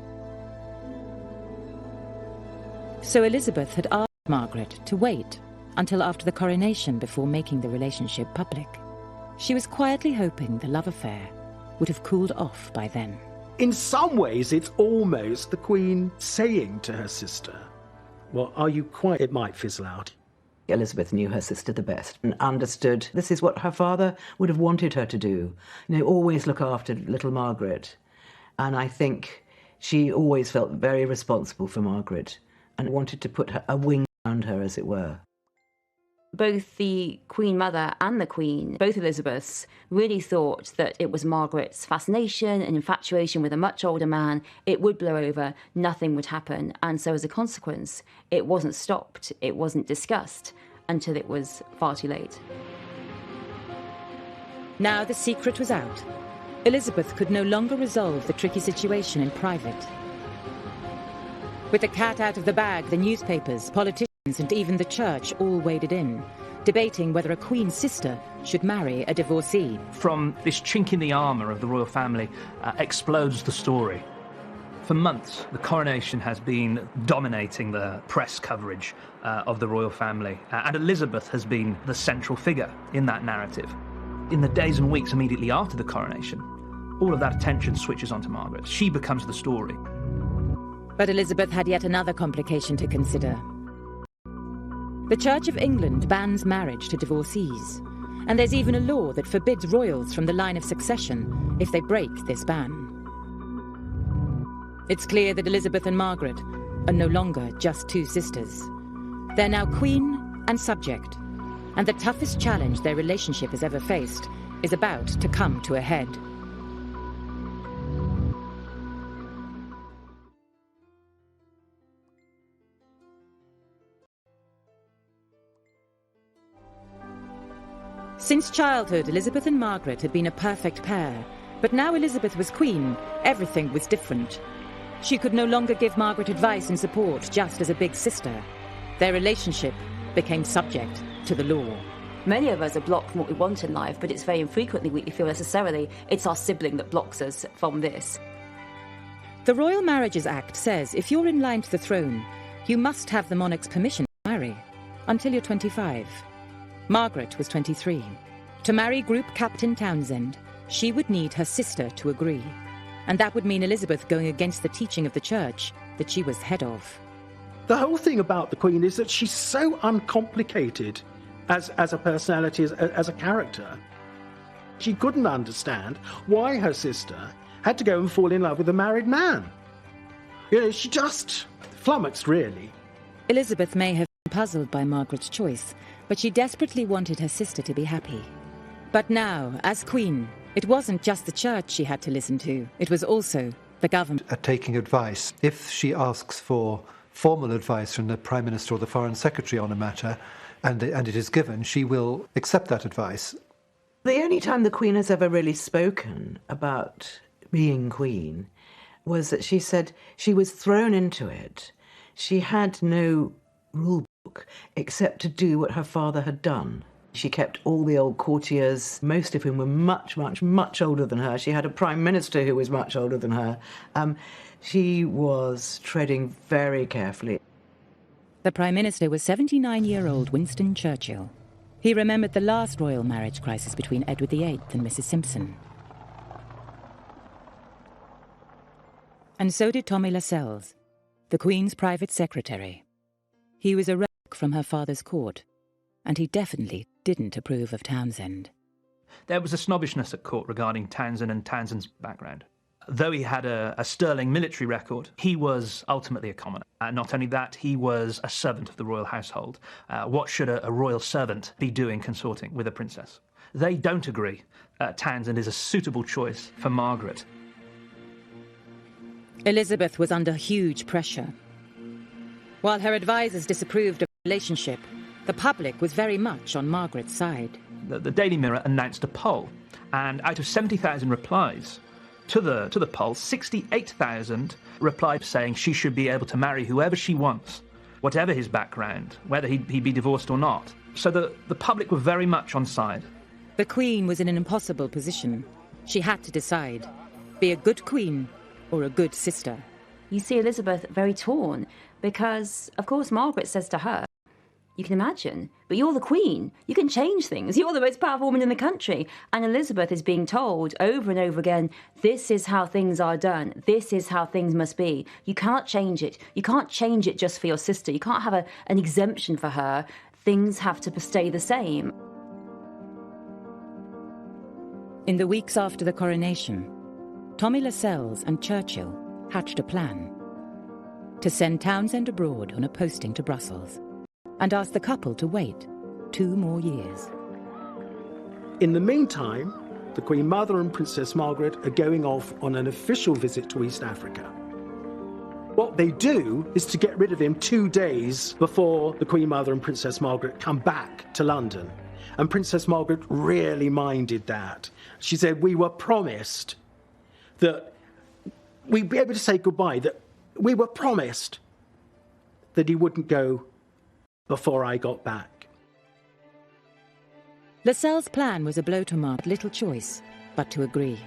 So Elizabeth had asked Margaret to wait until after the coronation before making the relationship public. She was quietly hoping the love affair would have cooled off by then. In some ways, it's almost the Queen saying to her sister, well, are you quite... It might fizzle out. Elizabeth knew her sister the best and understood this is what her father would have wanted her to do. You know, always look after little Margaret. And I think she always felt very responsible for Margaret and wanted to put a wing around her, as it were. Both the Queen Mother and the Queen, both Elizabeths, really thought that it was Margaret's fascination and infatuation with a much older man. It would blow over, nothing would happen. And so as a consequence, it wasn't stopped, it wasn't discussed until it was far too late. Now the secret was out. Elizabeth could no longer resolve the tricky situation in private. With the cat out of the bag, the newspapers, politicians, and even the church all waded in. debating whether a Queen's sister should marry a divorcee. From this chink in the armour of the royal family explodes the story. For months, the coronation has been dominating the press coverage of the royal family, and Elizabeth has been the central figure in that narrative. In the days and weeks immediately after the coronation, all of that attention switches onto Margaret. She becomes the story. But Elizabeth had yet another complication to consider. The Church of England bans marriage to divorcees, and there's even a law that forbids royals from the line of succession if they break this ban. It's clear that Elizabeth and Margaret are no longer just two sisters. They're now queen and subject, and the toughest challenge their relationship has ever faced is about to come to a head. Since childhood, Elizabeth and Margaret had been a perfect pair, but now Elizabeth was queen, everything was different. She could no longer give Margaret advice and support just as a big sister. Their relationship became subject to the law. Many of us are blocked from what we want in life, but it's very infrequently we feel necessarily it's our sibling that blocks us from this. The Royal Marriages Act says if you're in line to the throne, you must have the monarch's permission to marry, until you're 25. Margaret was 23. To marry Group Captain Townsend, she would need her sister to agree. And that would mean Elizabeth going against the teaching of the church that she was head of. The whole thing about the Queen is that she's so uncomplicated as a personality, as a character. She couldn't understand why her sister had to go and fall in love with a married man. You know, she just flummoxed, really. Elizabeth may have been puzzled by Margaret's choice, but she desperately wanted her sister to be happy. But now, as Queen, it wasn't just the church she had to listen to, it was also the government. Taking advice. If she asks for formal advice from the Prime Minister or the Foreign Secretary on a matter, and it is given, she will accept that advice. The only time the Queen has ever really spoken about being Queen was that she said she was thrown into it. She had no rule book except to do what her father had done. She kept all the old courtiers, most of whom were much, much, much older than her. She had a Prime Minister who was much older than her. She was treading very carefully. The Prime Minister was 79-year-old Winston Churchill. He remembered the last royal marriage crisis between Edward VIII and Mrs. Simpson. And so did Tommy Lascelles, the Queen's private secretary. He was a relic from her father's court, and he definitely didn't approve of Townsend. There was a snobbishness at court regarding Townsend and Townsend's background. Though he had a sterling military record, he was ultimately a commoner. Not only that, he was a servant of the royal household. What should a royal servant be doing consorting with a princess? They don't agree. Townsend is a suitable choice for Margaret. Elizabeth was under huge pressure. While her advisers disapproved of the relationship, the public was very much on Margaret's side. The Daily Mirror announced a poll, and out of 70,000 replies to the poll, 68,000 replied saying she should be able to marry whoever she wants, whatever his background, whether he'd be divorced or not. So the public were very much on side. The Queen was in an impossible position. She had to decide, be a good queen or a good sister. You see Elizabeth very torn because, of course, Margaret says to her, you can imagine, but you're the Queen. You can change things. You're the most powerful woman in the country. And Elizabeth is being told over and over again, this is how things are done. This is how things must be. You can't change it. You can't change it just for your sister. You can't have an exemption for her. Things have to stay the same. In the weeks after the coronation, Tommy Lascelles and Churchill hatched a plan to send Townsend abroad on a posting to Brussels and ask the couple to wait 2 more years. In the meantime, the Queen Mother and Princess Margaret are going off on an official visit to East Africa. What they do is to get rid of him 2 days before the Queen Mother and Princess Margaret come back to London. And Princess Margaret really minded that. She said, we were promised that we'd be able to say goodbye, that we were promised that he wouldn't go before I got back. Lascelles' plan was a blow to Margaret. Little choice but to agree.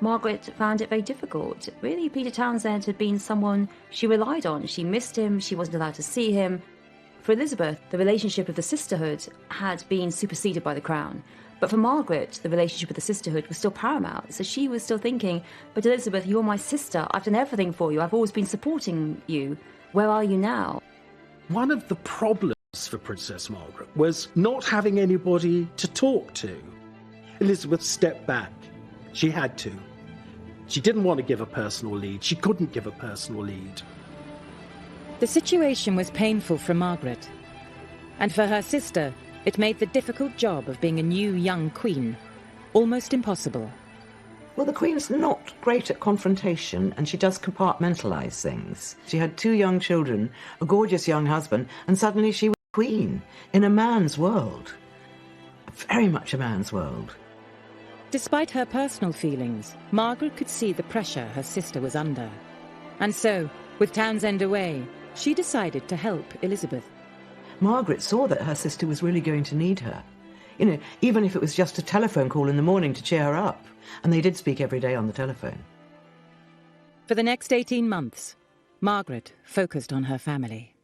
Margaret found it very difficult. Really, Peter Townsend had been someone she relied on. She missed him, she wasn't allowed to see him. For Elizabeth, the relationship of the sisterhood had been superseded by the crown. But for Margaret, the relationship with the sisterhood was still paramount. So she was still thinking, but Elizabeth, you're my sister. I've done everything for you. I've always been supporting you. Where are you now? One of the problems for Princess Margaret was not having anybody to talk to. Elizabeth stepped back. She had to. She didn't want to give a personal lead. She couldn't give a personal lead. The situation was painful for Margaret. And for her sister, it made the difficult job of being a new young queen almost impossible. Well, the Queen's not great at confrontation, and she does compartmentalise things. She had 2 young children, a gorgeous young husband, and suddenly she was Queen in a man's world. Very much a man's world. Despite her personal feelings, Margaret could see the pressure her sister was under. And so, with Townsend away, she decided to help Elizabeth. Margaret saw that her sister was really going to need her. You know, even if it was just a telephone call in the morning to cheer her up. And they did speak every day on the telephone. For the next 18 months, Margaret focused on her family.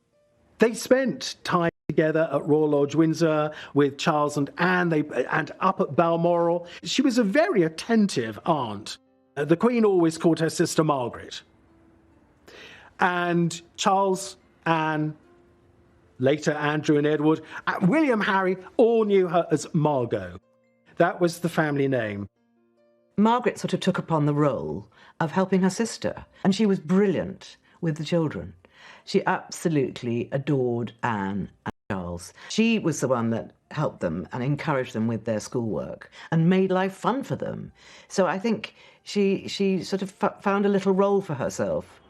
They spent time together at Royal Lodge, Windsor, with Charles and Anne, and up at Balmoral. She was a very attentive aunt. The Queen always called her sister Margaret. And Charles, Anne, later Andrew and Edward, William, Harry, all knew her as Margot. That was the family name. Margaret sort of took upon the role of helping her sister, and she was brilliant with the children. She absolutely adored Anne and Charles. She was the one that helped them and encouraged them with their schoolwork and made life fun for them. So I think she sort of found a little role for herself.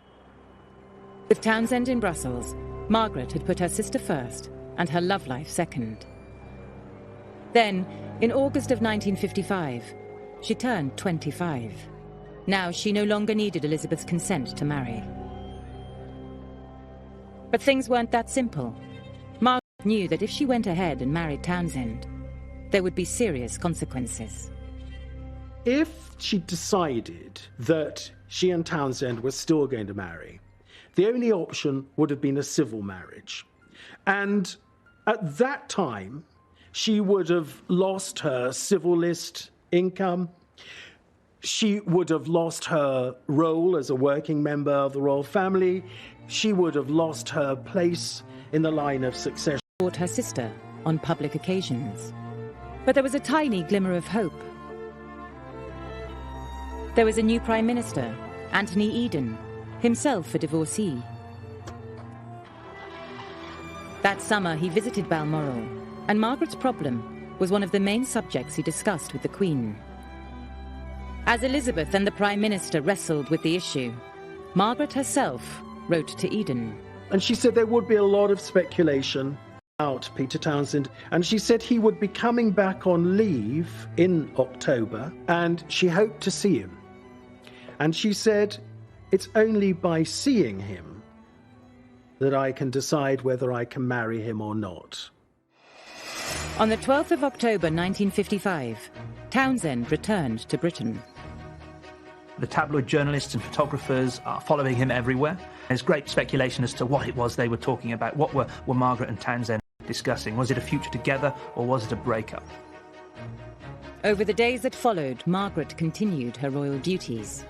With Townsend in Brussels, Margaret had put her sister first and her love life second. Then, in August of 1955, she turned 25. Now she no longer needed Elizabeth's consent to marry. But things weren't that simple. Margaret knew that if she went ahead and married Townsend, there would be serious consequences. If she decided that she and Townsend were still going to marry, the only option would have been a civil marriage. And at that time, she would have lost her civil list income. She would have lost her role as a working member of the royal family. She would have lost her place in the line of succession. Her sister on public occasions. But there was a tiny glimmer of hope. There was a new Prime Minister, Anthony Eden, himself a divorcee. That summer he visited Balmoral, and Margaret's problem was one of the main subjects he discussed with the Queen. As Elizabeth and the Prime Minister wrestled with the issue, Margaret herself wrote to Eden. And she said there would be a lot of speculation about Peter Townsend, and she said he would be coming back on leave in October, and she hoped to see him. And she said, it's only by seeing him that I can decide whether I can marry him or not. On the 12th of October 1955, Townsend returned to Britain. The tabloid journalists and photographers are following him everywhere. There's great speculation as to what it was they were talking about. What were Margaret and Townsend discussing? Was it a future together, or was it a breakup? Over the days that followed, Margaret continued her royal duties.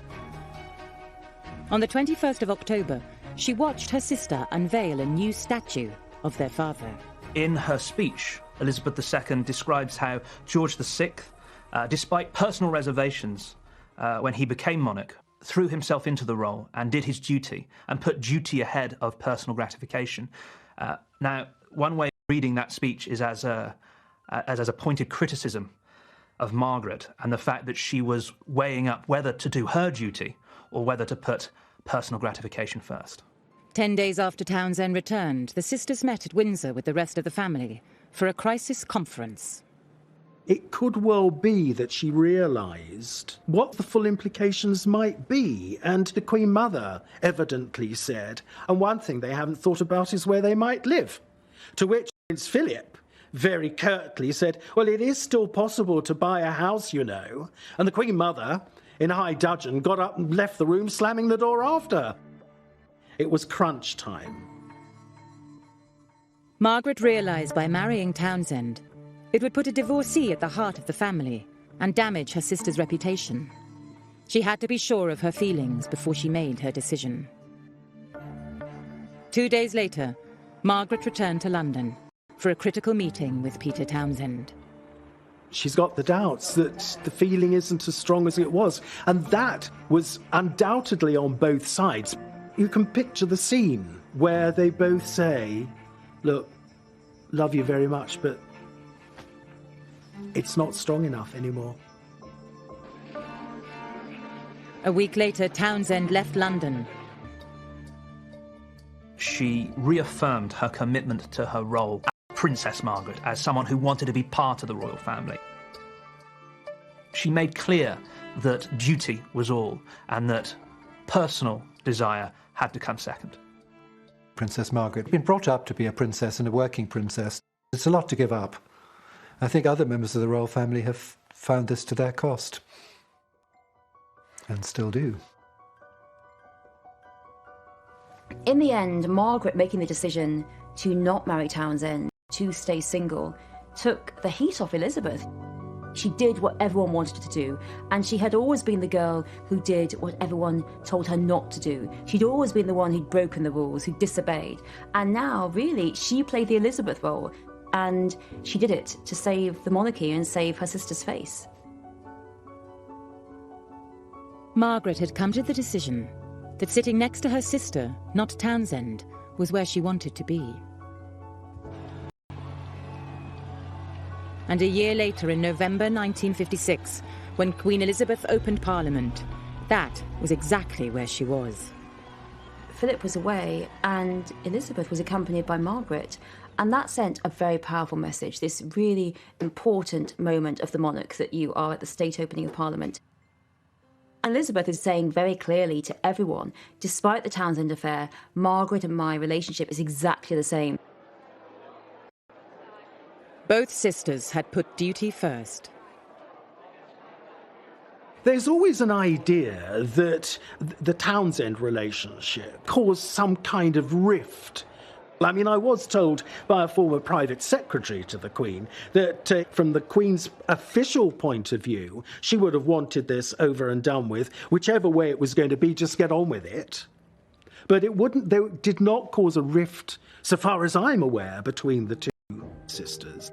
On the 21st of October, she watched her sister unveil a new statue of their father. In her speech, Elizabeth II describes how George VI, despite personal reservations, when he became monarch, threw himself into the role and did his duty and put duty ahead of personal gratification. Now, one way of reading that speech is as a pointed criticism of Margaret and the fact that she was weighing up whether to do her duty or whether to put personal gratification first. 10 days after Townsend returned, the sisters met at Windsor with the rest of the family for a crisis conference. It could well be that she realised what the full implications might be, and the Queen Mother evidently said, and one thing they haven't thought about is where they might live. To which Prince Philip very curtly said, well, it is still possible to buy a house, you know. And the Queen Mother, in high dudgeon, got up and left the room, slamming the door after her. It was crunch time. Margaret realised by marrying Townsend, it would put a divorcee at the heart of the family and damage her sister's reputation. She had to be sure of her feelings before she made her decision. 2 days later, Margaret returned to London for a critical meeting with Peter Townsend. She's got the doubts that the feeling isn't as strong as it was, and that was undoubtedly on both sides. You can picture the scene where they both say, look, love you very much, but it's not strong enough anymore. A week later, Townsend left London. She reaffirmed her commitment to her role as Princess Margaret, as someone who wanted to be part of the royal family. She made clear that duty was all, and that personal desire had to come second. Princess Margaret had been brought up to be a princess and a working princess. It's a lot to give up. I think other members of the royal family have found this to their cost, and still do. In the end, Margaret making the decision to not marry Townsend, to stay single, took the heat off Elizabeth. She did what everyone wanted her to do, and she had always been the girl who did what everyone told her not to do. She'd always been the one who'd broken the rules, who disobeyed. And now, really, she played the Elizabeth role, and she did it to save the monarchy and save her sister's face. Margaret had come to the decision that sitting next to her sister, not Townsend, was where she wanted to be. And a year later, in November 1956, when Queen Elizabeth opened Parliament, that was exactly where she was. Philip was away, and Elizabeth was accompanied by Margaret, and that sent a very powerful message, this really important moment of the monarch, that you are at the state opening of Parliament. Elizabeth is saying very clearly to everyone, despite the Townsend affair, Margaret and my relationship is exactly the same. Both sisters had put duty first. There's always an idea that the Townsend relationship caused some kind of rift. I mean, I was told by a former private secretary to the Queen that from the Queen's official point of view, she would have wanted this over and done with, whichever way it was going to be, just get on with it. But it did not cause a rift, so far as I'm aware, between the two sisters.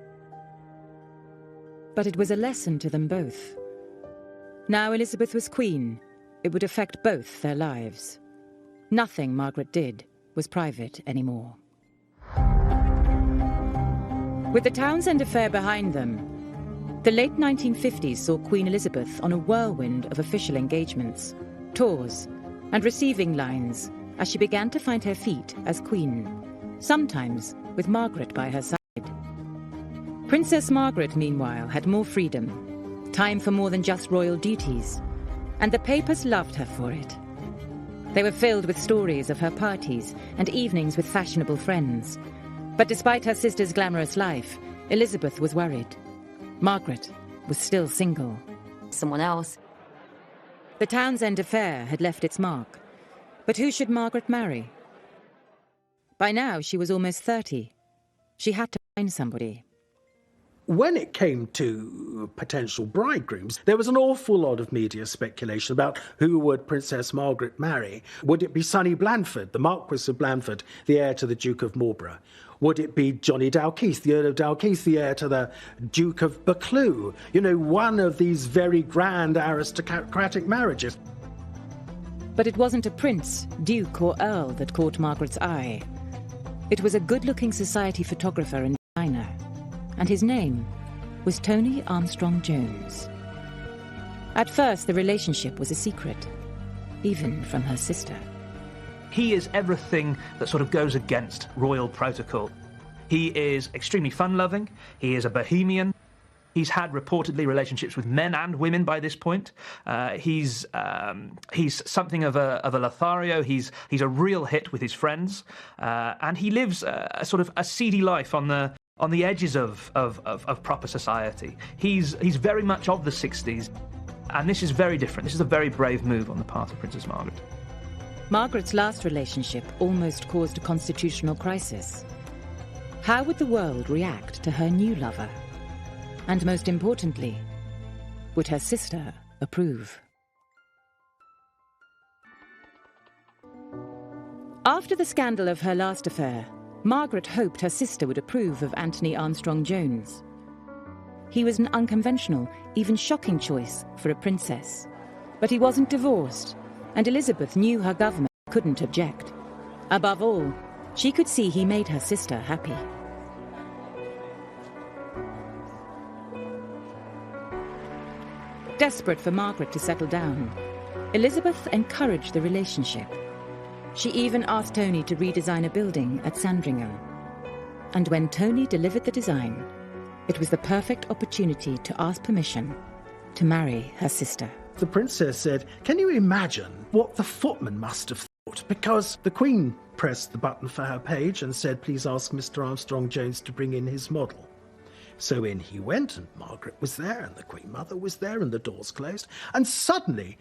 But it was a lesson to them both. Now Elizabeth was Queen, it would affect both their lives. Nothing Margaret did was private anymore. With the Townsend affair behind them, the late 1950s saw Queen Elizabeth on a whirlwind of official engagements, tours, and receiving lines as she began to find her feet as Queen, sometimes with Margaret by her side. Princess Margaret, meanwhile, had more freedom, time for more than just royal duties, and the papers loved her for it. They were filled with stories of her parties and evenings with fashionable friends. But despite her sister's glamorous life, Elizabeth was worried. Margaret was still single. Someone else. The Townsend affair had left its mark. But who should Margaret marry? By now, she was almost 30. She had to find somebody. When it came to potential bridegrooms, there was an awful lot of media speculation about who would Princess Margaret marry. Would it be Sonny Blandford, the Marquis of Blandford, the heir to the Duke of Marlborough? Would it be Johnny Dalkeith, the Earl of Dalkeith, the heir to the Duke of Buccleuch? You know, one of these very grand aristocratic marriages. But it wasn't a prince, duke or earl that caught Margaret's eye. It was a good-looking society photographer and designer. And his name was Tony Armstrong Jones. At first, the relationship was a secret, even from her sister. He is everything that sort of goes against royal protocol. He is extremely fun-loving. He is a bohemian. He's had reportedly relationships with men and women by this point. He's something of a Lothario. He's a real hit with his friends, and he lives a sort of a seedy life on the on the edges of proper society. He's very much of the 60s, and this is very different. This is a very brave move on the part of Princess Margaret. Margaret's last relationship almost caused a constitutional crisis. How would the world react to her new lover? And most importantly, would her sister approve? After the scandal of her last affair, Margaret hoped her sister would approve of Anthony Armstrong-Jones. He was an unconventional, even shocking choice for a princess. But he wasn't divorced, and Elizabeth knew her government couldn't object. Above all, she could see he made her sister happy. Desperate for Margaret to settle down, Elizabeth encouraged the relationship. She even asked Tony to redesign a building at Sandringham. And when Tony delivered the design, it was the perfect opportunity to ask permission to marry her sister. The princess said, "Can you imagine what the footman must have thought?" Because the Queen pressed the button for her page and said, "Please ask Mr. Armstrong-Jones to bring in his model." So in he went, and Margaret was there, and the Queen Mother was there, and the doors closed, and suddenly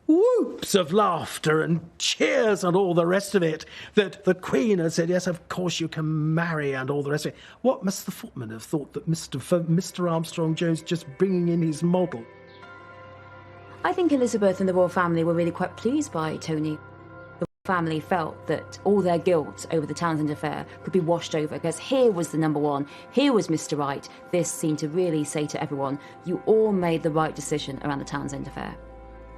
whoops of laughter and cheers and all the rest of it, that the Queen had said, "Yes, of course you can marry," and all the rest of it. What must the footman have thought that Mr. Armstrong-Jones just bringing in his model? I think Elizabeth and the royal family were really quite pleased by Tony. The family felt that all their guilt over the Townsend affair could be washed over, because here was the number one, here was Mr. Right. This seemed to really say to everyone, you all made the right decision around the Townsend affair.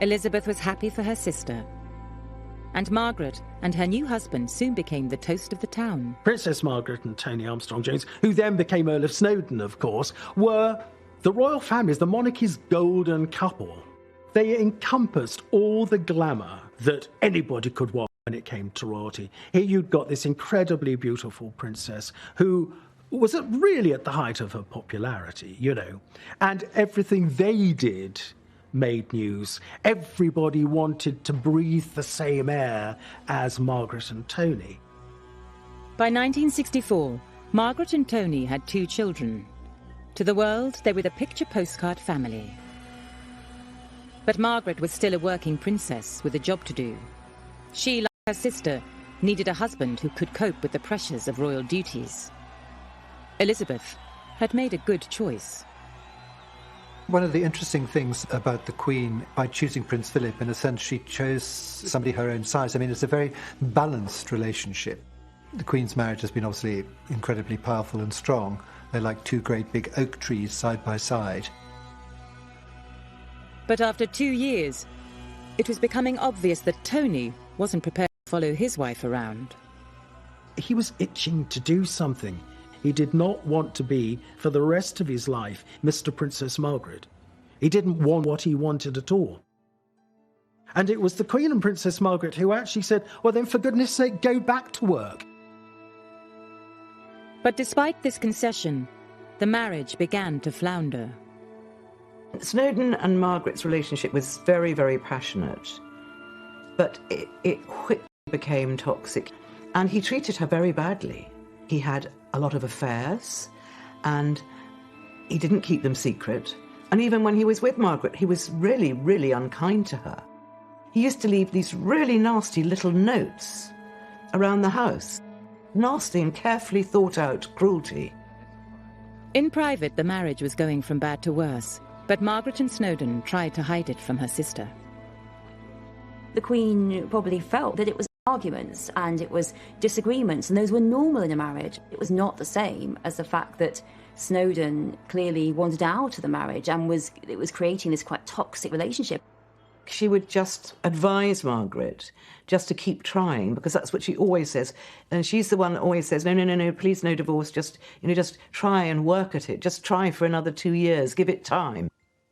Elizabeth was happy for her sister. And Margaret and her new husband soon became the toast of the town. Princess Margaret and Tony Armstrong-Jones, who then became Earl of Snowdon, of course, were the royal family's, the monarchy's golden couple. They encompassed all the glamour that anybody could want when it came to royalty. Here you'd got this incredibly beautiful princess who was really at the height of her popularity, you know, and everything they did made news. Everybody wanted to breathe the same air as Margaret and Tony. By 1964, Margaret and Tony had 2 children. To the world, they were the picture postcard family. But Margaret was still a working princess with a job to do. She, like her sister, needed a husband who could cope with the pressures of royal duties. Elizabeth had made a good choice. One of the interesting things about the Queen, by choosing Prince Philip, in a sense, she chose somebody her own size. I mean, it's a very balanced relationship. The Queen's marriage has been obviously incredibly powerful and strong. They're like 2 great big oak trees side by side. But after 2 years, it was becoming obvious that Tony wasn't prepared to follow his wife around. He was itching to do something. He did not want to be, for the rest of his life, Mr. Princess Margaret. He didn't want what he wanted at all. And it was the Queen and Princess Margaret who actually said, well then, for goodness sake, go back to work. But despite this concession, the marriage began to flounder. Snowdon and Margaret's relationship was very, very passionate, but it quickly became toxic, and he treated her very badly. He had a lot of affairs, and he didn't keep them secret. And even when he was with Margaret, he was really, really unkind to her. He used to leave these really nasty little notes around the house. Nasty and carefully thought out cruelty. In private, the marriage was going from bad to worse, but Margaret and Snowdon tried to hide it from her sister. The Queen probably felt that it was arguments and it was disagreements, and those were normal in a marriage. It was not the same as the fact that Snowdon clearly wanted out of the marriage and it was creating this quite toxic relationship. She would just advise Margaret just to keep trying, because that's what she always says. And she's the one that always says, no, please, no divorce, just try and work at it. Just try for another 2 years, give it time.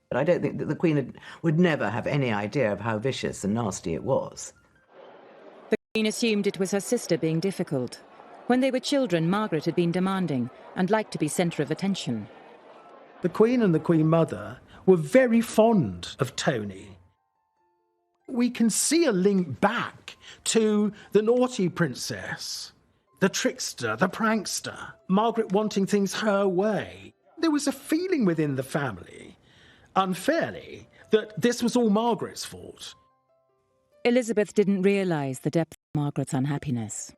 But I don't think that the Queen would never have any idea of how vicious and nasty it was. The Queen assumed it was her sister being difficult. When they were children, Margaret had been demanding and liked to be centre of attention. The Queen and the Queen Mother were very fond of Tony. We can see a link back to the naughty princess. the trickster, the prankster, Margaret wanting things her way. There was a feeling within the family, unfairly, that this was all Margaret's fault. Elizabeth didn't realise the depth of Margaret's unhappiness.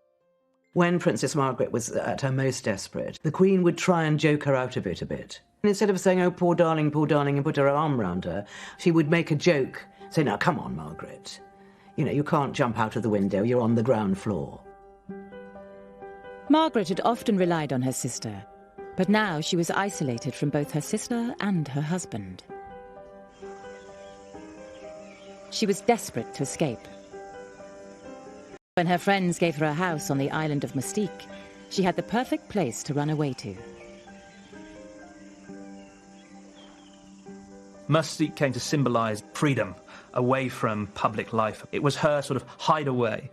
When Princess Margaret was at her most desperate, the Queen would try and joke her out of it a bit. And instead of saying, oh, poor darling, and put her arm round her, she would make a joke, say, now, come on, Margaret. You know, you can't jump out of the window, you're on the ground floor. Margaret had often relied on her sister, but now she was isolated from both her sister and her husband. She was desperate to escape. When her friends gave her a house on the island of Mystique, she had the perfect place to run away to. Mystique came to symbolise freedom away from public life. It was her sort of hideaway,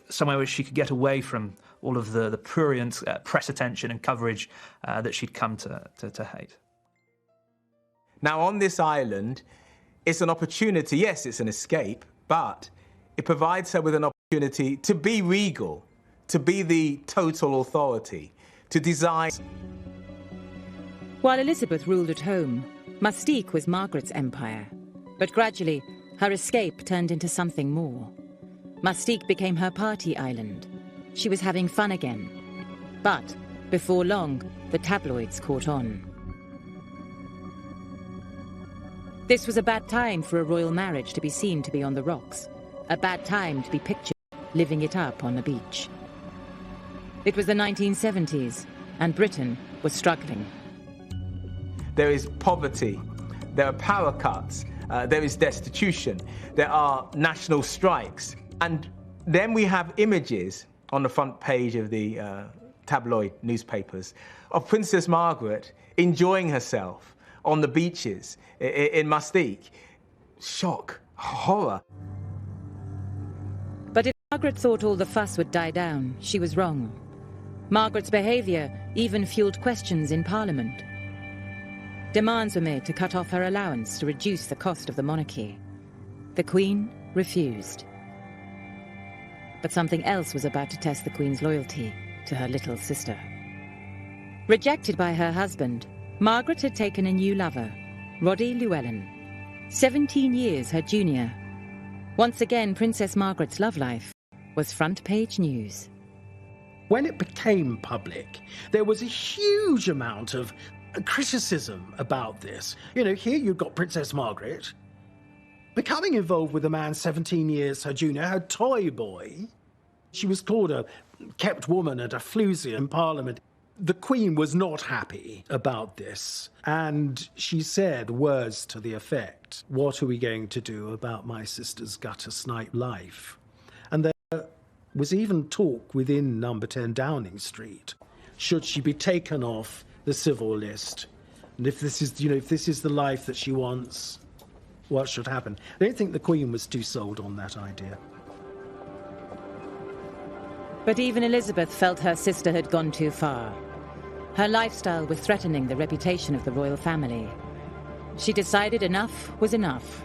somewhere where she could get away from all of the prurient press attention and coverage that she'd come to hate. Now, on this island, it's an opportunity. Yes, it's an escape, but it provides her with an opportunity to be regal, to be the total authority, to design. While Elizabeth ruled at home, Mystique was Margaret's empire. But gradually, her escape turned into something more. Mystique became her party island. She was having fun again. But, before long, the tabloids caught on. This was a bad time for a royal marriage to be seen to be on the rocks. A bad time to be pictured living it up on a beach. It was the 1970s, and Britain was struggling. There is poverty, there are power cuts, there is destitution, there are national strikes. And then we have images on the front page of the tabloid newspapers of Princess Margaret enjoying herself on the beaches in Mystique. Shock, horror. But if Margaret thought all the fuss would die down, she was wrong. Margaret's behaviour even fueled questions in Parliament. Demands were made to cut off her allowance to reduce the cost of the monarchy. The Queen refused. But something else was about to test the Queen's loyalty to her little sister. Rejected by her husband, Margaret had taken a new lover, Roddy Llewellyn, 17 years her junior. Once again, Princess Margaret's love life was front-page news. When it became public, there was a huge amount of criticism about this. You know, here you've got Princess Margaret becoming involved with a man 17 years her junior, her toy boy. She was called a kept woman and a floozy in Parliament. The Queen was not happy about this, and she said words to the effect, "What are we going to do about my sister's gutter-snipe life?" And there was even talk within number 10 Downing Street. Should she be taken off the civil list? And if this is, if this is the life that she wants, what should happen? I don't think the Queen was too sold on that idea. But even Elizabeth felt her sister had gone too far. Her lifestyle was threatening the reputation of the royal family. She decided enough was enough.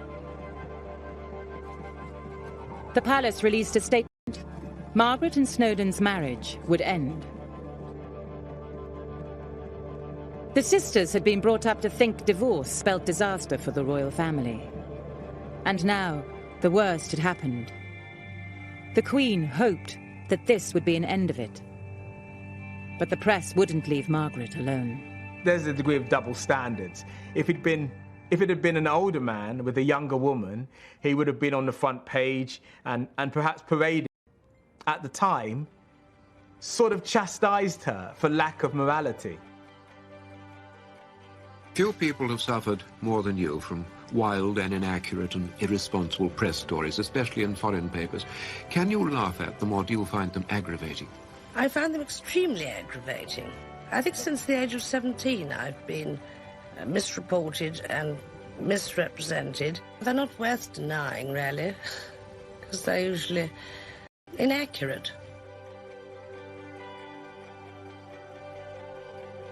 The palace released a statement. Margaret and Snowdon's marriage would end. The sisters had been brought up to think divorce spelled disaster for the royal family. And now, the worst had happened. The Queen hoped that this would be an end of it. But the press wouldn't leave Margaret alone. There's a degree of double standards. If it had been an older man with a younger woman, he would have been on the front page and perhaps paraded. At the time, sort of chastised her for lack of morality. Few people have suffered more than you from wild and inaccurate and irresponsible press stories, especially in foreign papers. Can you laugh at them, or do you find them aggravating? I find them extremely aggravating. I think since the age of 17 I've been misreported and misrepresented. They're not worth denying, really, because they're usually inaccurate.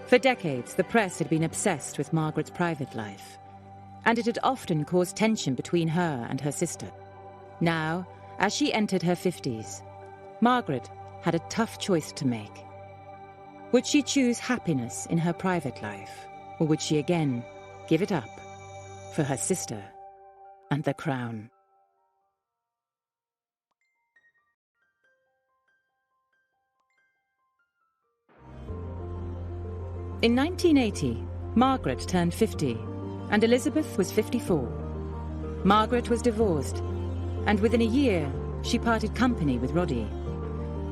For decades, the press had been obsessed with Margaret's private life, and it had often caused tension between her and her sister. Now, as she entered her 50s, Margaret had a tough choice to make. Would she choose happiness in her private life, or would she again give it up for her sister and the crown? In 1980, Margaret turned 50, and Elizabeth was 54. Margaret was divorced, and within a year, she parted company with Roddy.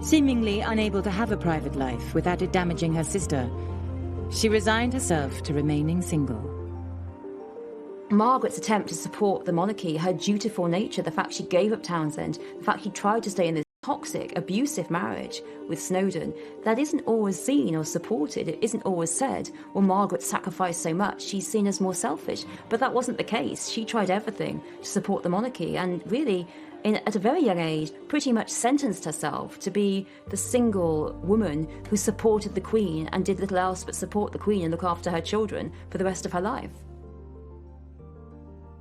Seemingly unable to have a private life without it damaging her sister, she resigned herself to remaining single. Margaret's attempt to support the monarchy, her dutiful nature, the fact she gave up Townsend, the fact she tried to stay in this toxic, abusive marriage with Snowdon, that isn't always seen or supported. It isn't always said, well, Margaret sacrificed so much, she's seen as more selfish. But that wasn't the case. She tried everything to support the monarchy and really, at a very young age, pretty much sentenced herself to be the single woman who supported the Queen and did little else but support the Queen and look after her children for the rest of her life.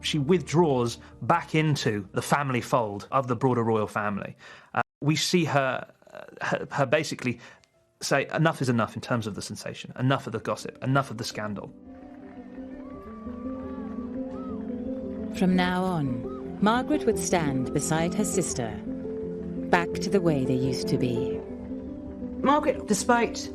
She withdraws back into the family fold of the broader royal family. We see her basically say enough is enough in terms of the sensation, enough of the gossip, enough of the scandal. From now on, Margaret would stand beside her sister, back to the way they used to be. Margaret, despite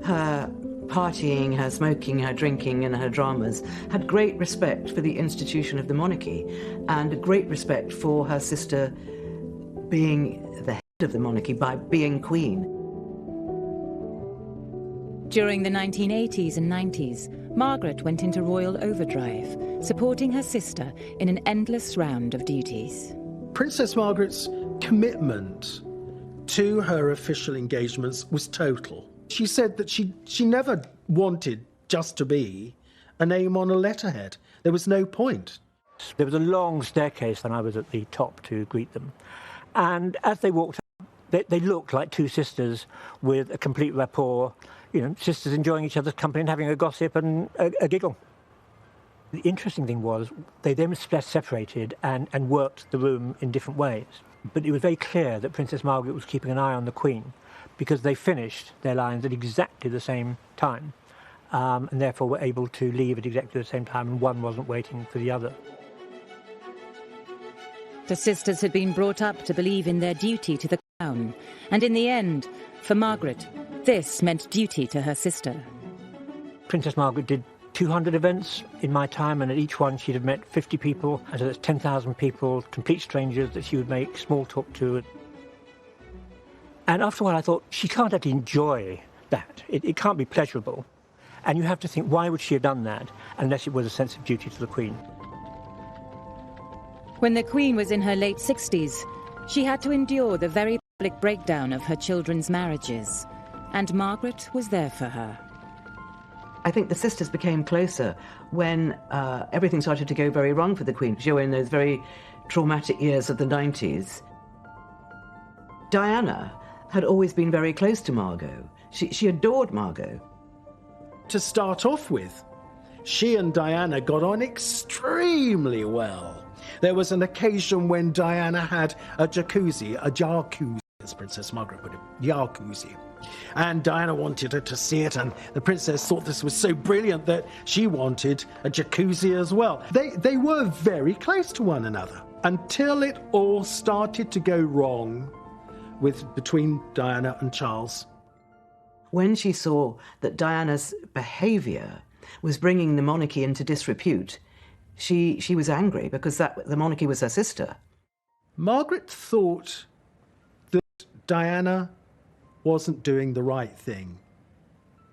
her partying, her smoking, her drinking and her dramas, had great respect for the institution of the monarchy and great respect for her sister being the head of the monarchy by being queen. During the 1980s and 90s, Margaret went into royal overdrive, supporting her sister in an endless round of duties. Princess Margaret's commitment to her official engagements was total. She said that she never wanted just to be a name on a letterhead. There was no point. There was a long staircase when I was at the top to greet them. And as they walked up, they looked like two sisters with a complete rapport, you know, sisters enjoying each other's company and having a gossip and a giggle. The interesting thing was they then separated and worked the room in different ways. But it was very clear that Princess Margaret was keeping an eye on the Queen because they finished their lines at exactly the same time and therefore were able to leave at exactly the same time, and one wasn't waiting for the other. The sisters had been brought up to believe in their duty to the crown, and in the end, for Margaret, this meant duty to her sister. Princess Margaret did 200 events in my time, and at each one she'd have met 50 people, and so that's 10,000 people, complete strangers that she would make small talk to. And after a while I thought, she can't actually enjoy that. It can't be pleasurable. And you have to think, why would she have done that unless it was a sense of duty to the Queen? When the Queen was in her late 60s, she had to endure the very public breakdown of her children's marriages, and Margaret was there for her. I think the sisters became closer when everything started to go very wrong for the Queen. She was in those very traumatic years of the 90s. Diana had always been very close to Margot. She adored Margot. To start off with, she and Diana got on extremely well. There was an occasion when Diana had a jacuzzi, as Princess Margaret put it, jacuzzi. And Diana wanted her to see it, and the princess thought this was so brilliant that she wanted a jacuzzi as well. They were very close to one another until it all started to go wrong between Diana and Charles. When she saw that Diana's behaviour was bringing the monarchy into disrepute, she was angry because the monarchy was her sister. Margaret thought that Diana wasn't doing the right thing,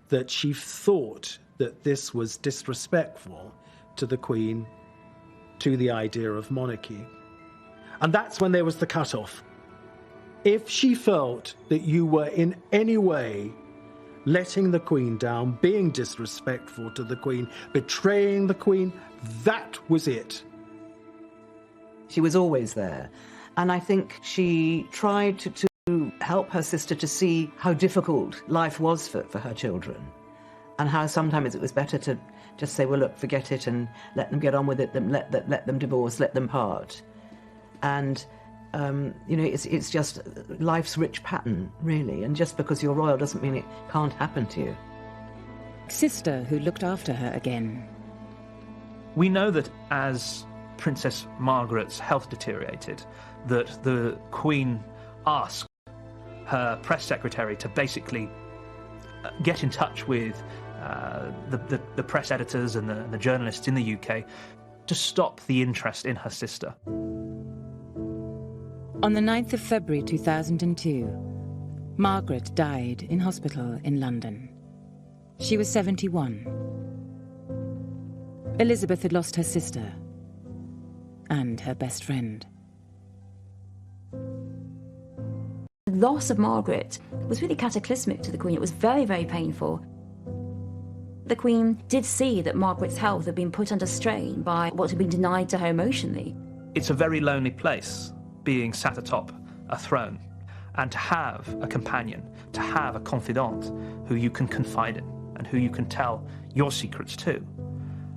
that she thought that this was disrespectful to the Queen, to the idea of monarchy. And that's when there was the cut-off. If she felt that you were in any way letting the Queen down, being disrespectful to the Queen, betraying the Queen, that was it. She was always there. And I think she tried to help her sister to see how difficult life was for her children, and how sometimes it was better to just say, well, look, forget it and let them get on with it, let them divorce, let them part. And It's just life's rich pattern, really. And just because you're royal doesn't mean it can't happen to you. Sister who looked after her again. We know that as Princess Margaret's health deteriorated, that the Queen asked her press secretary to basically get in touch with the press editors and the journalists in the UK to stop the interest in her sister. On the 9th of February 2002, Margaret died in hospital in London. She was 71. Elizabeth had lost her sister and her best friend. The loss of Margaret was really cataclysmic to the Queen. It was very, very painful. The Queen did see that Margaret's health had been put under strain by what had been denied to her emotionally. It's a very lonely place, being sat atop a throne, and to have a companion, to have a confidant who you can confide in and who you can tell your secrets to,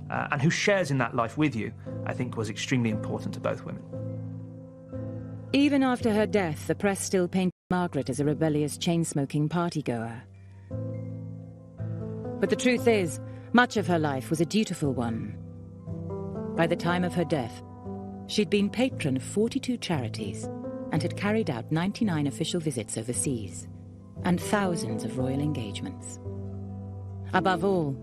and who shares in that life with you, I think was extremely important to both women. Even after her death, the press still painted Margaret as a rebellious, chain-smoking partygoer. But the truth is, much of her life was a dutiful one. By the time of her death, she'd been patron of 42 charities and had carried out 99 official visits overseas and thousands of royal engagements. Above all,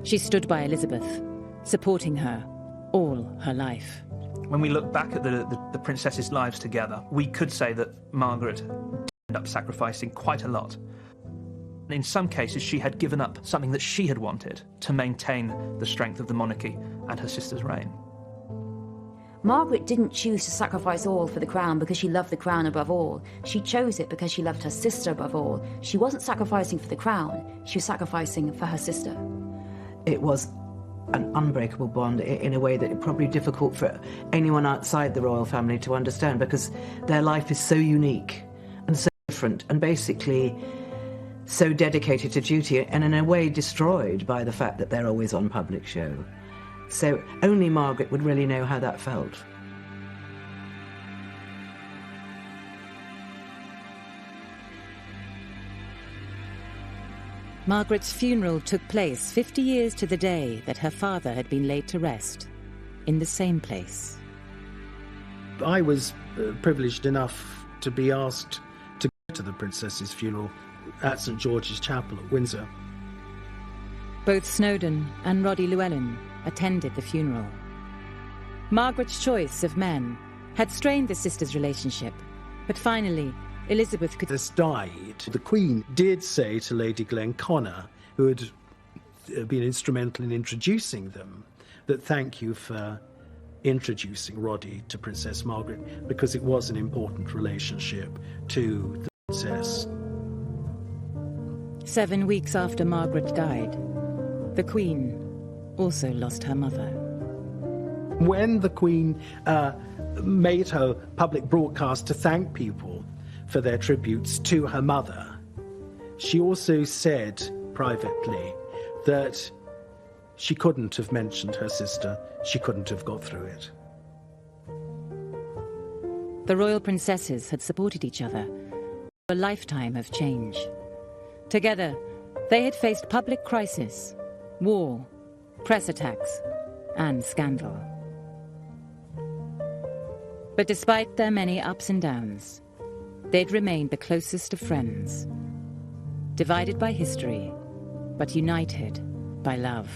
she stood by Elizabeth, supporting her all her life. When we look back at the princesses' lives together, we could say that Margaret ended up sacrificing quite a lot. In some cases, she had given up something that she had wanted to maintain the strength of the monarchy and her sister's reign. Margaret didn't choose to sacrifice all for the crown because she loved the crown above all. She chose it because she loved her sister above all. She wasn't sacrificing for the crown, she was sacrificing for her sister. It was an unbreakable bond in a way that it's probably difficult for anyone outside the royal family to understand, because their life is so unique and so different and basically so dedicated to duty and in a way destroyed by the fact that they're always on public show. So only Margaret would really know how that felt. Margaret's funeral took place 50 years to the day that her father had been laid to rest, in the same place. I was privileged enough to be asked to go to the princess's funeral at St George's Chapel at Windsor. Both Snowdon and Roddy Llewellyn attended the funeral. Margaret's choice of men had strained the sisters' relationship, but finally Elizabeth could... died. The Queen did say to Lady Glenconnor, who had been instrumental in introducing them, that thank you for introducing Roddy to Princess Margaret, because it was an important relationship to the princess. 7 weeks after Margaret died, the Queen also lost her mother. When the Queen made her public broadcast to thank people for their tributes to her mother, she also said privately that she couldn't have mentioned her sister, she couldn't have got through it. The royal princesses had supported each other for a lifetime of change. Together, they had faced public crisis, war, press attacks, and scandal. But despite their many ups and downs, they'd remained the closest of friends, divided by history, but united by love.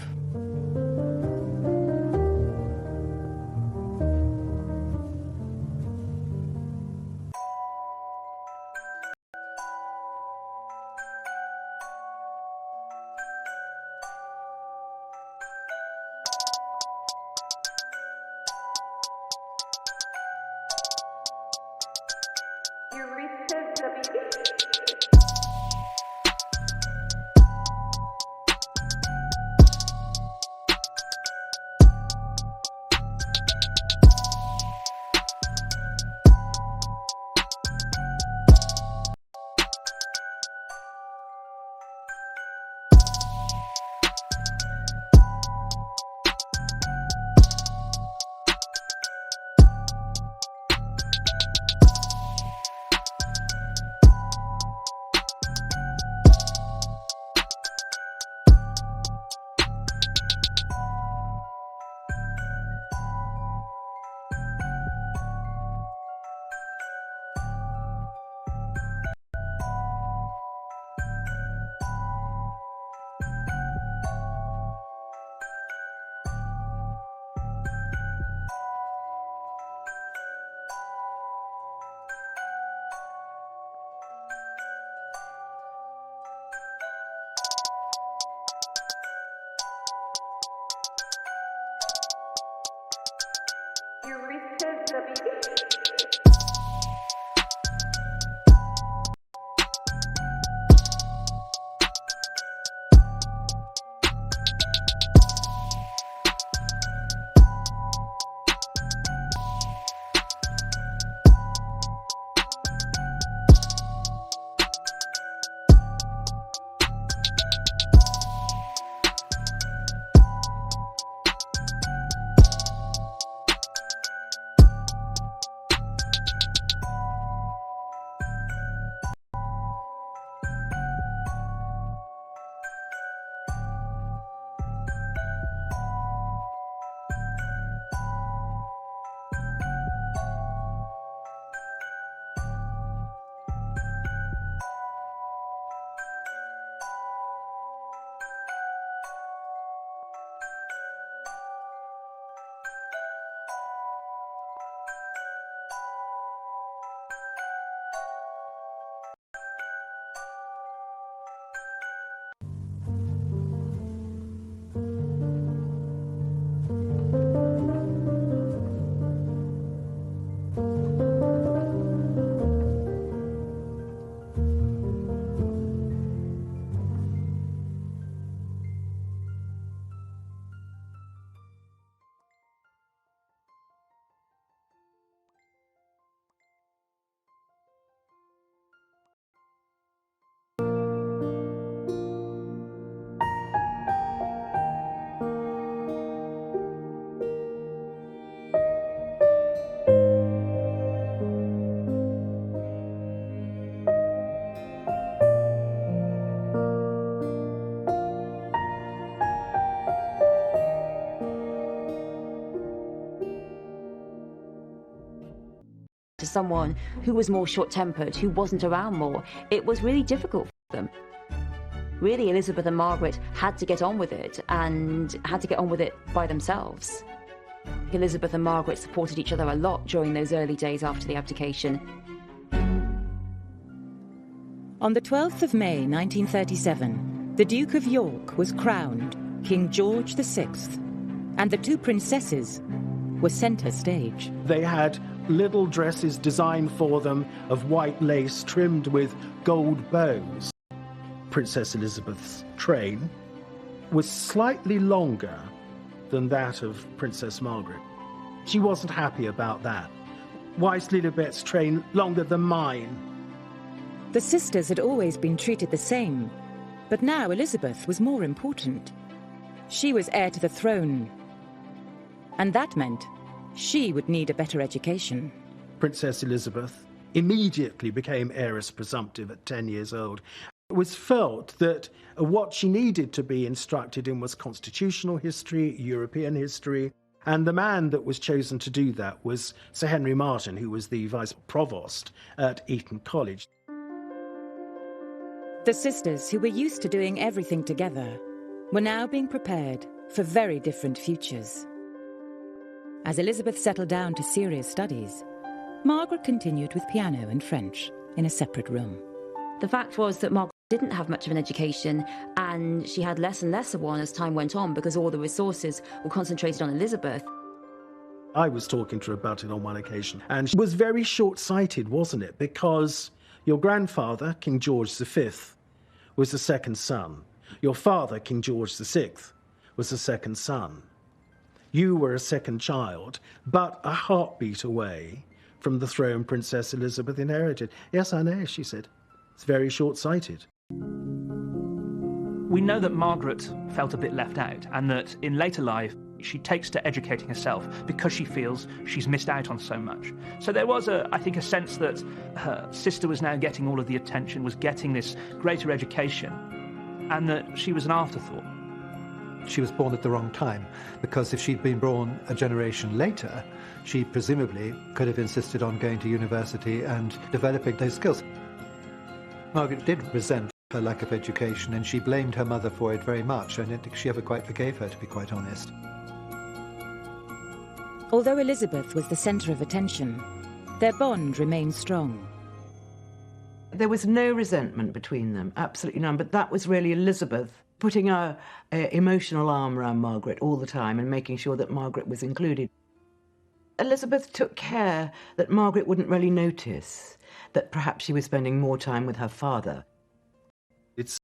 To someone who was more short-tempered, who wasn't around more, it was really difficult for them. Really, Elizabeth and Margaret had to get on with it, and had to get on with it by themselves. Elizabeth and Margaret supported each other a lot during those early days after the abdication. On the 12th of May 1937, the Duke of York was crowned King George VI, and the two princesses were centre stage. They had little dresses designed for them of white lace trimmed with gold bows. Princess Elizabeth's train was slightly longer than that of Princess Margaret. She wasn't happy about that. Why is Lilibet's train longer than mine? The sisters had always been treated the same, but now Elizabeth was more important. She was heir to the throne, and that meant she would need a better education. Princess Elizabeth immediately became heiress presumptive at 10 years old. It was felt that what she needed to be instructed in was constitutional history, European history, and the man that was chosen to do that was Sir Henry Martin, who was the vice provost at Eton College. The sisters, who were used to doing everything together, were now being prepared for very different futures. As Elizabeth settled down to serious studies, Margaret continued with piano and French in a separate room. The fact was that Margaret didn't have much of an education, and she had less and less of one as time went on because all the resources were concentrated on Elizabeth. I was talking to her about it on one occasion, and she was very short-sighted, wasn't it? Because your grandfather, King George V, was the second son. Your father, King George VI, was the second son. You were a second child, but a heartbeat away from the throne Princess Elizabeth inherited. Yes, I know, she said. It's very short-sighted. We know that Margaret felt a bit left out, and that in later life she takes to educating herself because she feels she's missed out on so much. So there was, I think, a sense that her sister was now getting all of the attention, was getting this greater education, and that she was an afterthought. She was born at the wrong time, because if she'd been born a generation later, she presumably could have insisted on going to university and developing those skills. Margaret did resent her lack of education, and she blamed her mother for it very much. I don't think she ever quite forgave her, to be quite honest. Although Elizabeth was the centre of attention, their bond remained strong. There was no resentment between them, absolutely none, but that was really Elizabeth putting her emotional arm around Margaret all the time and making sure that Margaret was included. Elizabeth took care that Margaret wouldn't really notice that perhaps she was spending more time with her father. It's